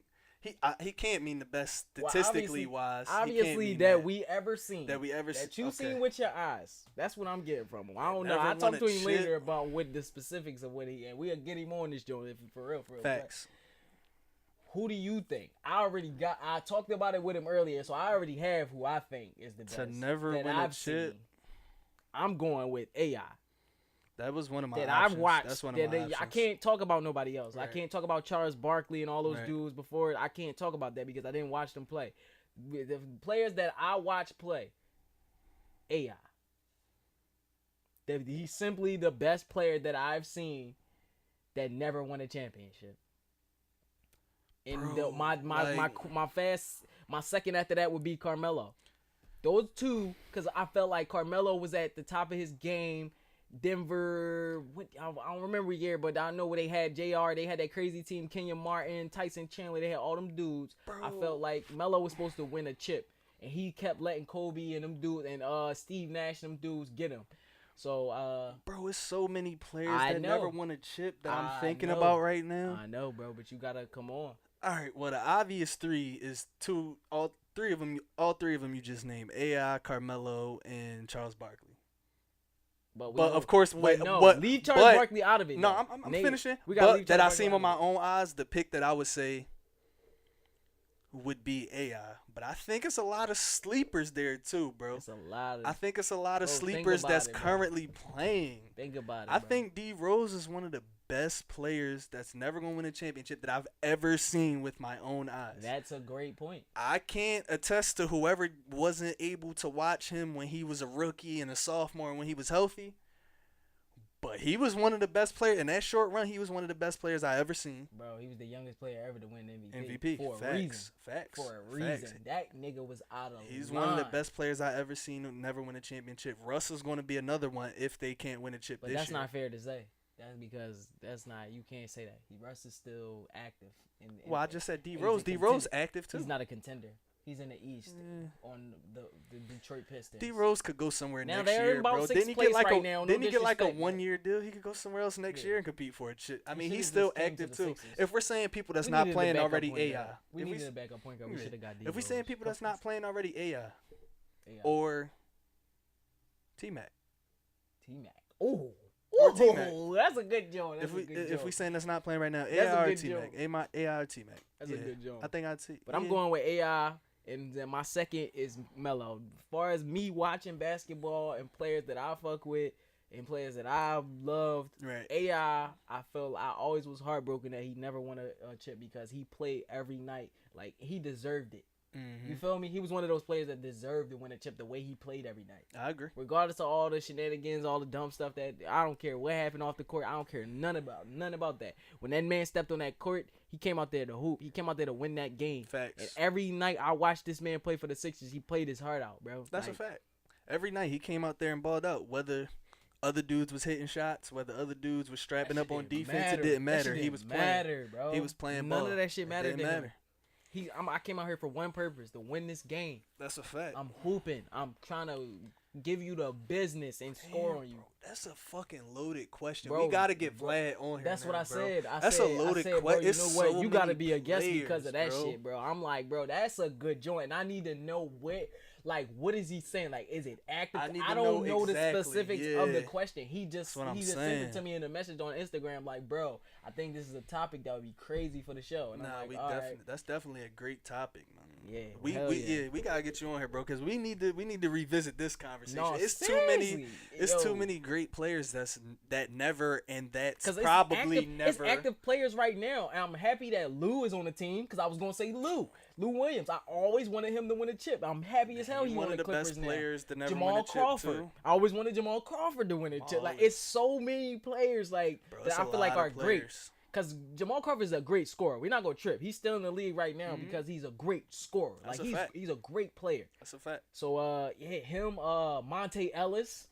he can't mean the best statistically wise? Obviously, that we ever seen. That you've seen with your eyes. That's what I'm getting from him. I don't know. I'll talk to him later about what the specifics of what and we'll get him on this joint for real. Facts. Who do you think? I talked about it with him earlier, so I already have who I think is the best. To never win a chip. I'm going with AI. That was one of my options. I've watched. That's one of my options. I can't talk about nobody else. Right. I can't talk about Charles Barkley and all those dudes before. I can't talk about that because I didn't watch them play. The players that I watch play, AI. He's simply the best player that I've seen that never won a championship. And my second after that would be Carmelo. Those two, because I felt like Carmelo was at the top of his game. Denver. I don't remember what year, but I know where they had JR. They had that crazy team, Kenya Martin, Tyson Chandler. They had all them dudes. Bro. I felt like Melo was supposed to win a chip, and he kept letting Kobe and them dudes and Steve Nash and them dudes get him. So, bro, it's so many players that never won a chip that I'm thinking know. about right now. I know, bro, but you gotta come on. All right, well, the obvious three is all three of them you just named: AI, Carmelo, and Charles Barkley. But of course, leave Charles Barkley out of it. No, though. I'm finishing. We got that I seen with my own eyes, the pick that I would say would be AI. But I think it's a lot of sleepers there too, bro. I think it's a lot of sleepers that's currently playing. Think about it. I think D Rose is one of the best players that's never gonna win a championship that I've ever seen with my own eyes. That's a great point. I can't attest to whoever wasn't able to watch him when he was a rookie and a sophomore and when he was healthy. But he was one of the best players in that short run. He was one of the best players I ever seen. Bro, he was the youngest player ever to win MVP for a reason. Facts. For a reason. That nigga was out of He's line. one of the best players I ever seen who never win a championship. Russell's going to be another one if they can't win a chip this year. But that's not fair to say. That's because you can't say that. Russ is still active. Well, I just said D Rose. D Rose active too. He's not a contender. He's in the East on the Detroit Pistons. D Rose could go somewhere now next year, bro. Didn't he get like a 1 year deal? He could go somewhere else next year and compete for a chip. I mean, he's still active too. If we're saying people that's not playing already, AI. We needed a backup point guard. We should have got D Rose. If we're saying people that's not playing already, AI or T-Mac. Oh. T-Mac. That's a good joint. If we saying that's not playing right now, AI or T-Mac. AI or T-Mac. That's a good joint. I think I'd see. But I'm going with AI. And then my second is Melo. As far as me watching basketball and players that I fuck with and players that I loved, right. AI, I always was heartbroken that he never won a chip because he played every night. Like, he deserved it. Mm-hmm. You feel me? He was one of those players that deserved to win a chip the way he played every night. I agree. Regardless of all the shenanigans, all the dumb stuff that I don't care what happened off the court. I don't care none about that. When that man stepped on that court, he came out there to hoop. He came out there to win that game. Facts. And every night I watched this man play for the Sixers, he played his heart out, bro. That's a fact. Every night he came out there and balled out. Whether other dudes was hitting shots, whether other dudes was strapping up on defense, it didn't matter. He was playing. Bro. He was playing ball. None of that shit mattered. It didn't matter. I came out here for one purpose, to win this game. That's a fact. I'm hooping. I'm trying to give you the business and score on you. Bro, that's a fucking loaded question. Bro, we got to get Vlad on here. That's what I said. That's a loaded question. You know what? You got to be a guest players, because of that shit, bro. I'm like, bro, that's a good joint. And I need to know what is he saying? Like, is it active? I don't know exactly the specifics of the question. He just sent it to me in a message on Instagram. Like, bro, I think this is a topic that would be crazy for the show. And that's definitely a great topic, man. Yeah, we gotta get you on here, bro, because we need to revisit this conversation. No, it's seriously. too many great players that's probably never. It's active players right now, and I'm happy that Lou is on the team because I was gonna say Lou Williams. I always wanted him to win a chip. I'm happy as hell he won the Clippers best players to never Jamal win a chip Crawford. too. I always wanted Jamal Crawford to win a chip. Like, it's so many players that I feel like are great. Because Jamal Crawford is a great scorer. We're not going to trip. He's still in the league right now because he's a great scorer. That's like, a fact. He's a great player. That's a fact. So, him, Monte Ellis.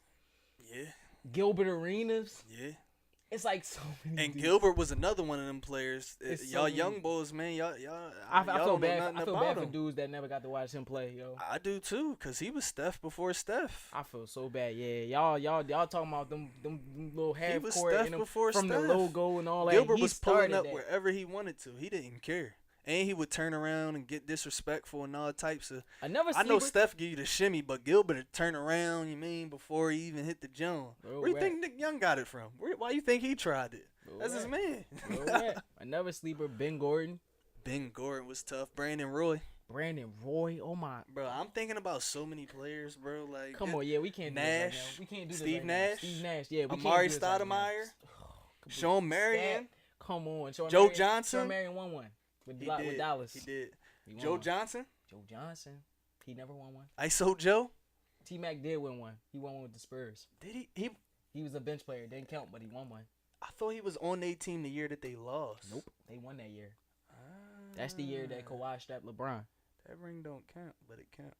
Yeah. Gilbert Arenas. Yeah. It's like so many. And Gilbert was another one of them players. Y'all young boys, man. I feel bad for dudes that never got to watch him play, yo. I do too, cause he was Steph before Steph. I feel so bad. Yeah, y'all talking about them little half he was court Steph before from Steph. the logo and all that. Gilbert was pulling up wherever he wanted to. He didn't care. And he would turn around and get disrespectful and all types of. I know Steph give you the shimmy, but Gilbert would turn around, before he even hit the jump. Where you think Nick Young got it from? Why you think he tried it? That's his man. Another sleeper, Ben Gordon. Ben Gordon was tough. Brandon Roy, oh my. Bro, I'm thinking about so many players, bro. Like, come on, we can't Nash, do this right now. We can't do Steve this Nash, Nash, yeah. Amari Stoudemire, Sean Marion. Come on, Joe Johnson. Sean Marion won one with Dallas. He did. Joe Johnson. He never won one. ISO Joe. T-Mac did win one. He won one with the Spurs. Did he? He was a bench player. Didn't count, but he won one. I thought he was on their team the year that they lost. Nope. They won that year. That's the year that Kawhi strapped LeBron. That ring don't count, but it count.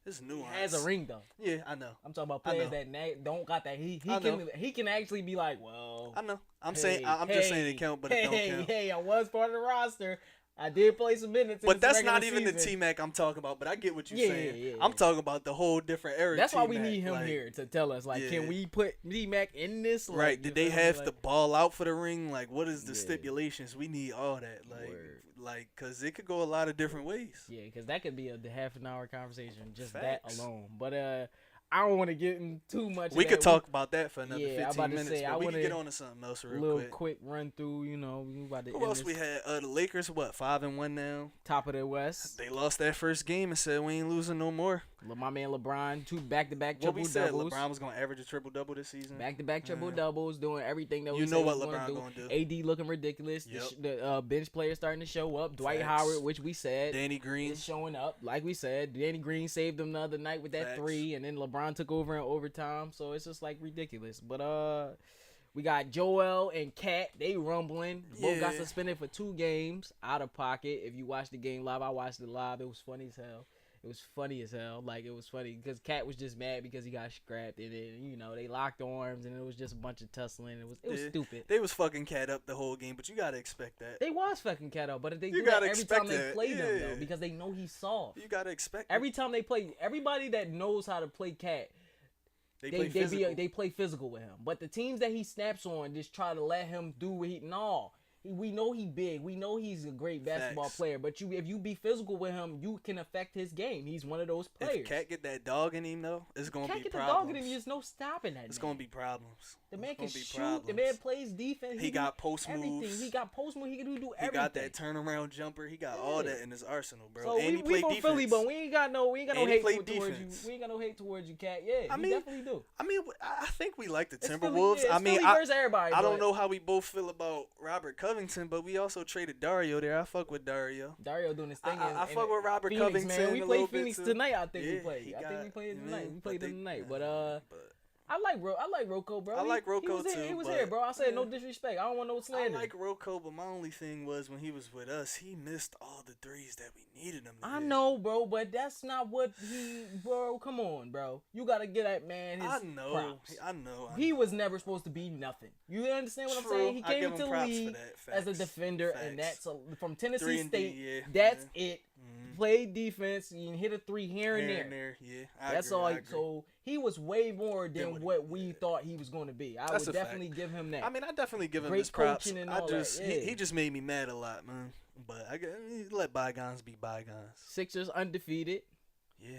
It's nuance. He has a ring though. Yeah, I know. I'm talking about players that don't got that. He can actually be like, well, I know. I'm just saying it count, but it don't count. Hey, I was part of the roster. I did play some minutes. But that's not even the T-Mac I'm talking about. But I get what you're saying. Yeah. I'm talking about the whole different era. That's why T-Mac. we need him here to tell us, can we put T-Mac in this? Right. Did they have to ball out for the ring? Like, what is the stipulations? We need all that. Because it could go a lot of different ways. Yeah, because that could be a half an hour conversation, just Facts. that alone. But I don't want to get in too much. We could talk about that for another 15 minutes. Say, but we can get on to something else real quick. Quick run through. We about to. Who else we had? The Lakers, 5-1 now? Top of the West. They lost that first game and said we ain't losing no more. My man LeBron, 2 back-to-back triple doubles. LeBron was gonna average a triple double this season. Back-to-back triple doubles, doing everything that you know what LeBron gonna do. AD looking ridiculous. Yep. The bench players starting to show up. Dwight Howard, which we said, Danny Green is showing up. Like we said, Danny Green saved them the other night with that 3, and then LeBron took over in overtime. So it's just ridiculous. But we got Joel and Cat. They rumbling. Both got suspended for 2 games out of pocket. If you watch the game live, I watched it live. It was funny as hell. It was funny as hell. It was funny because Cat was just mad because he got scrapped, and then they locked arms, and it was just a bunch of tussling. It was stupid. They was fucking Cat up the whole game, but you gotta expect that. They was fucking Cat up, but they do that every time they play them though, because they know he's soft. You gotta expect every time they play. Everybody that knows how to play Cat, they play physical with him. But the teams that he snaps on just try to let him do what we know he big. We know he's a great basketball player. But if you be physical with him, you can affect his game. He's one of those players. If Cat get that dog in him, though, it's going to be problems. Cat get the dog in him, there's no stopping that. It's going to be problems. The man can shoot. The man plays defense. He got post moves. He got post moves. He can do everything. He got that turnaround jumper. He got all that in his arsenal, bro. So and he played defense. Philly, but we ain't got no hate towards you. We ain't got no hate towards you, Cat. Yeah, I definitely do. I mean, I think we like the Timberwolves. Philly versus everybody. I don't know how we both feel about Robert Covington, but we also traded Dario there. I fuck with Dario. Dario doing his thing. I fuck with Robert Phoenix, Covington. Man. We played Phoenix too. tonight. I think we played. I think we played tonight. We played them tonight. But I like Rocco, bro. I like Rocco too. He was here, bro. I said no disrespect. I don't want no slander. I like Rocco, but my only thing was when he was with us, he missed all the threes that we needed him to hit. I know, bro, but that's not what bro. Come on, bro. You gotta get that man his props. I know. He was never supposed to be nothing. You understand what I'm saying? He came into the league as a defender, and that's from Tennessee State. That's it. Played defense, you hit a 3 here and there. Yeah, that's all. So he was way more than what we thought he was going to be. I would definitely give him that. I mean, I definitely give him his props. He just made me mad a lot, man. But I let bygones be bygones. Sixers undefeated. Yeah,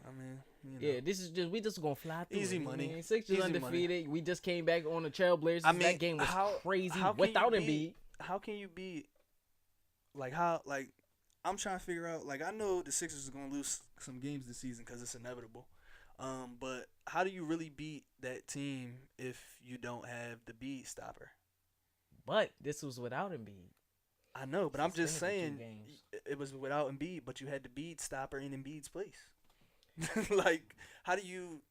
man. I mean, yeah, this is we just gonna fly through. Easy money. Man. Sixers undefeated. Money. We just came back on the Trailblazers. I mean, that game was crazy without Embiid. How can you be I'm trying to figure out, I know the Sixers are going to lose some games this season because it's inevitable. But how do you really beat that team if you don't have the beat stopper? But this was without Embiid. I know, but I'm just saying it was without Embiid, but you had the beat stopper in Embiid's place. How do you,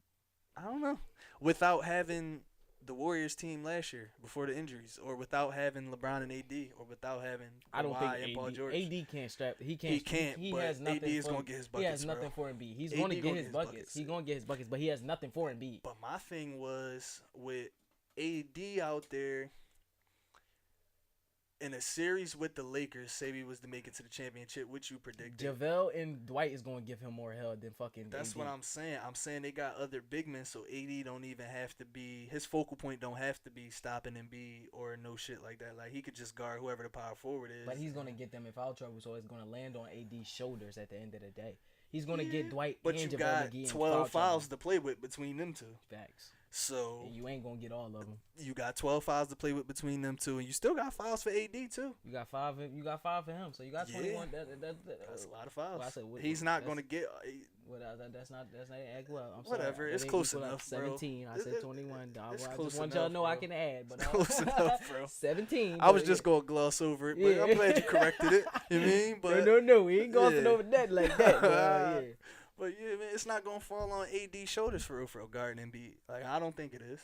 I don't know, without having the Warriors team last year before the injuries, or without having LeBron and AD, or without having and Paul George. AD can't strap. He can't. He but has nothing. AD is gonna get his buckets. He has nothing for Embiid. He's gonna get his buckets. He's gonna get his buckets, but he has nothing for Embiid. But my thing was with AD out there in a series with the Lakers, say we was to make it to the championship, which you predicted. JaVale and Dwight is going to give him more hell than fucking That's AD. what I'm saying. I'm saying they got other big men, so AD don't even have to be – his focal point don't have to be stopping Embiid or no shit like that. He could just guard whoever the power forward is. But he's going to get them in foul trouble, so it's going to land on AD's shoulders at the end of the day. He's going to get Dwight and JaVale got McGee 12 fouls to play with between them two. Facts. So and you ain't gonna get all of them. You got 12 fouls to play with between them two, and you still got fouls for AD too. You got 5. You got 5 for him, so you got 21. That's a lot of fouls. Well, he's not gonna get. That's not well. I'm whatever. Sorry. It's close enough, 17. Bro. I said 21. I just want enough, y'all to know bro. I can add, but close enough, bro. 17. I was just gonna gloss over it, but I'm glad you corrected it. You mean? But no, we ain't glossing over that like that. Yeah. But yeah, man, it's not gonna fall on AD's shoulders for real guarding Embiid. I don't think it is.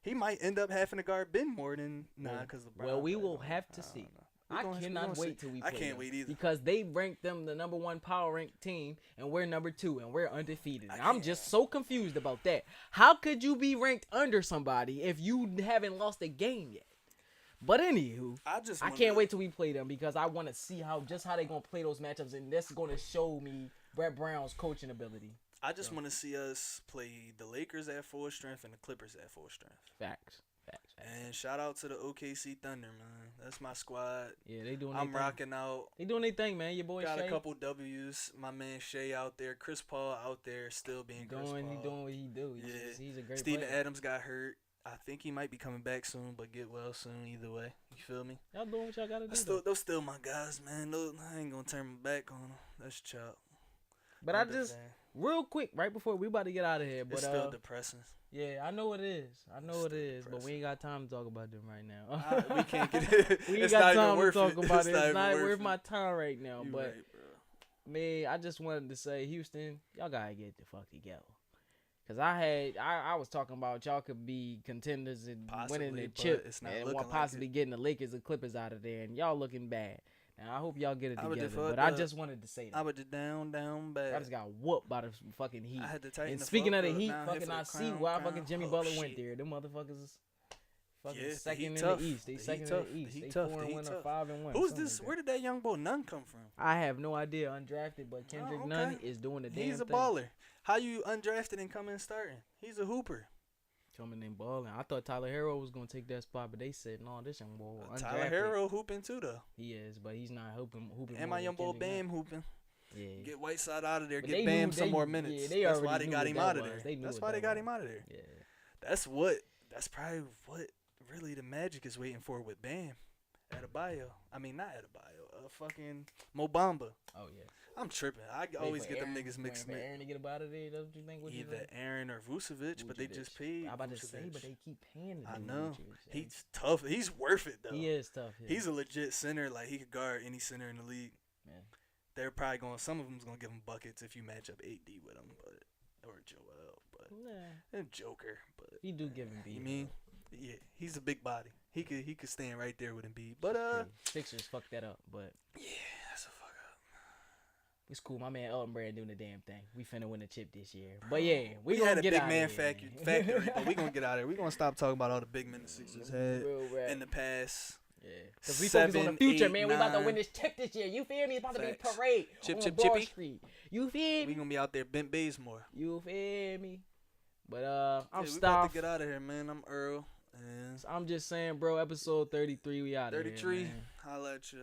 He might end up having to guard Ben more than because LeBron. Well, we will have to see. I cannot wait till we play I can't them wait either. because they ranked them the number 1 power ranked team and we're number 2 and we're undefeated. I'm just so confused about that. How could you be ranked under somebody if you haven't lost a game yet? But anywho, I can't wait till we play them because I want to see how they gonna play those matchups, and that's gonna show me Brett Brown's coaching ability. I just want to see us play the Lakers at full strength and the Clippers at full strength. Facts. And shout out to the OKC Thunder, man. That's my squad. Yeah, they doing. I'm rocking out. They doing their thing, man. Your boy got Shea. a couple W's. My man Shea out there. Chris Paul out there, still being Chris Paul. He doing what he do. He's a great Steven player. Adams got hurt. I think he might be coming back soon, but get well soon either way. You feel me? Y'all doing what y'all gotta do. Those still my guys, man. I ain't gonna turn my back on them. That's chop. But I just real quick, right before we about to get out of here, but it's still depressing. Yeah, I know it is. But we ain't got time to talk about them right now. We can't get it. We ain't got time to talk about it. It's not worth my time right now. You but right, bro. man, I just wanted to say, Houston, y'all gotta get the fuck together. Cause I was talking about y'all could be contenders and winning the chip and possibly getting the Lakers and Clippers out of there, and y'all looking bad. Now I hope y'all get it together. But I just wanted to say that. I was just down bad. I just got whooped by the fucking Heat. I had to tighten and the speaking of the fuck Heat, up. fucking I see why fucking Jimmy Butler went there. Them motherfuckers fucking second in the East. They second in the East. They 4-1 or 5-1. Who's this? Where did that young boy Nunn come from? I have no idea. Undrafted, but Kendrick Nunn is doing the damn thing. He's a baller. How you undrafted and come in starting? He's a hooper. Coming in balling. I thought Tyler Herro was gonna take that spot, but they said no. This young boy undrafted. Tyler Herro hooping too though. He is, but he's not hooping. And my young boy Bam hooping. Yeah. Get Whiteside out of there. But get Bam some more minutes. Yeah, that's why they got him out of there. That's why they got him out of there. Yeah. That's probably what really the Magic is waiting for with Bam. Adebayo. I mean not Adebayo. Fucking Mo Bamba. Oh yeah. I'm tripping. I always get them niggas mixed. Aaron to get up out of there, don't you think? Either Aaron or Vucevic, but they just paid. I'm about to say, but they keep paying. I know. He's tough. He's worth it though. He is tough. Yeah. He's a legit center. Like he could guard any center in the league. Man. They're probably going. Some of them's gonna give him buckets if you match up AD with him, or Joel, but Joker. But he do give him beat. You mean? Yeah, he's a big body. He could stand right there with Embiid. But Sixers fucked that up. But yeah, that's a fuck up. It's cool. My man Elton Brand doing the damn thing. We finna win the chip this year. But yeah, we gonna get out of here. We had a big man factory, but we gonna get out of here. We gonna stop talking about all the big men the Sixers had in the past. Yeah, because we focus on the future, man. We about to win this chip this year. You feel me? It's about to be a parade on Broad Street. You feel me? We gonna be out there Bent Bazemore. You feel me? But I'm we about to get out of here, man. I'm Earl. I'm just saying, bro. Episode 33, we out of here. 33. Holla at ya.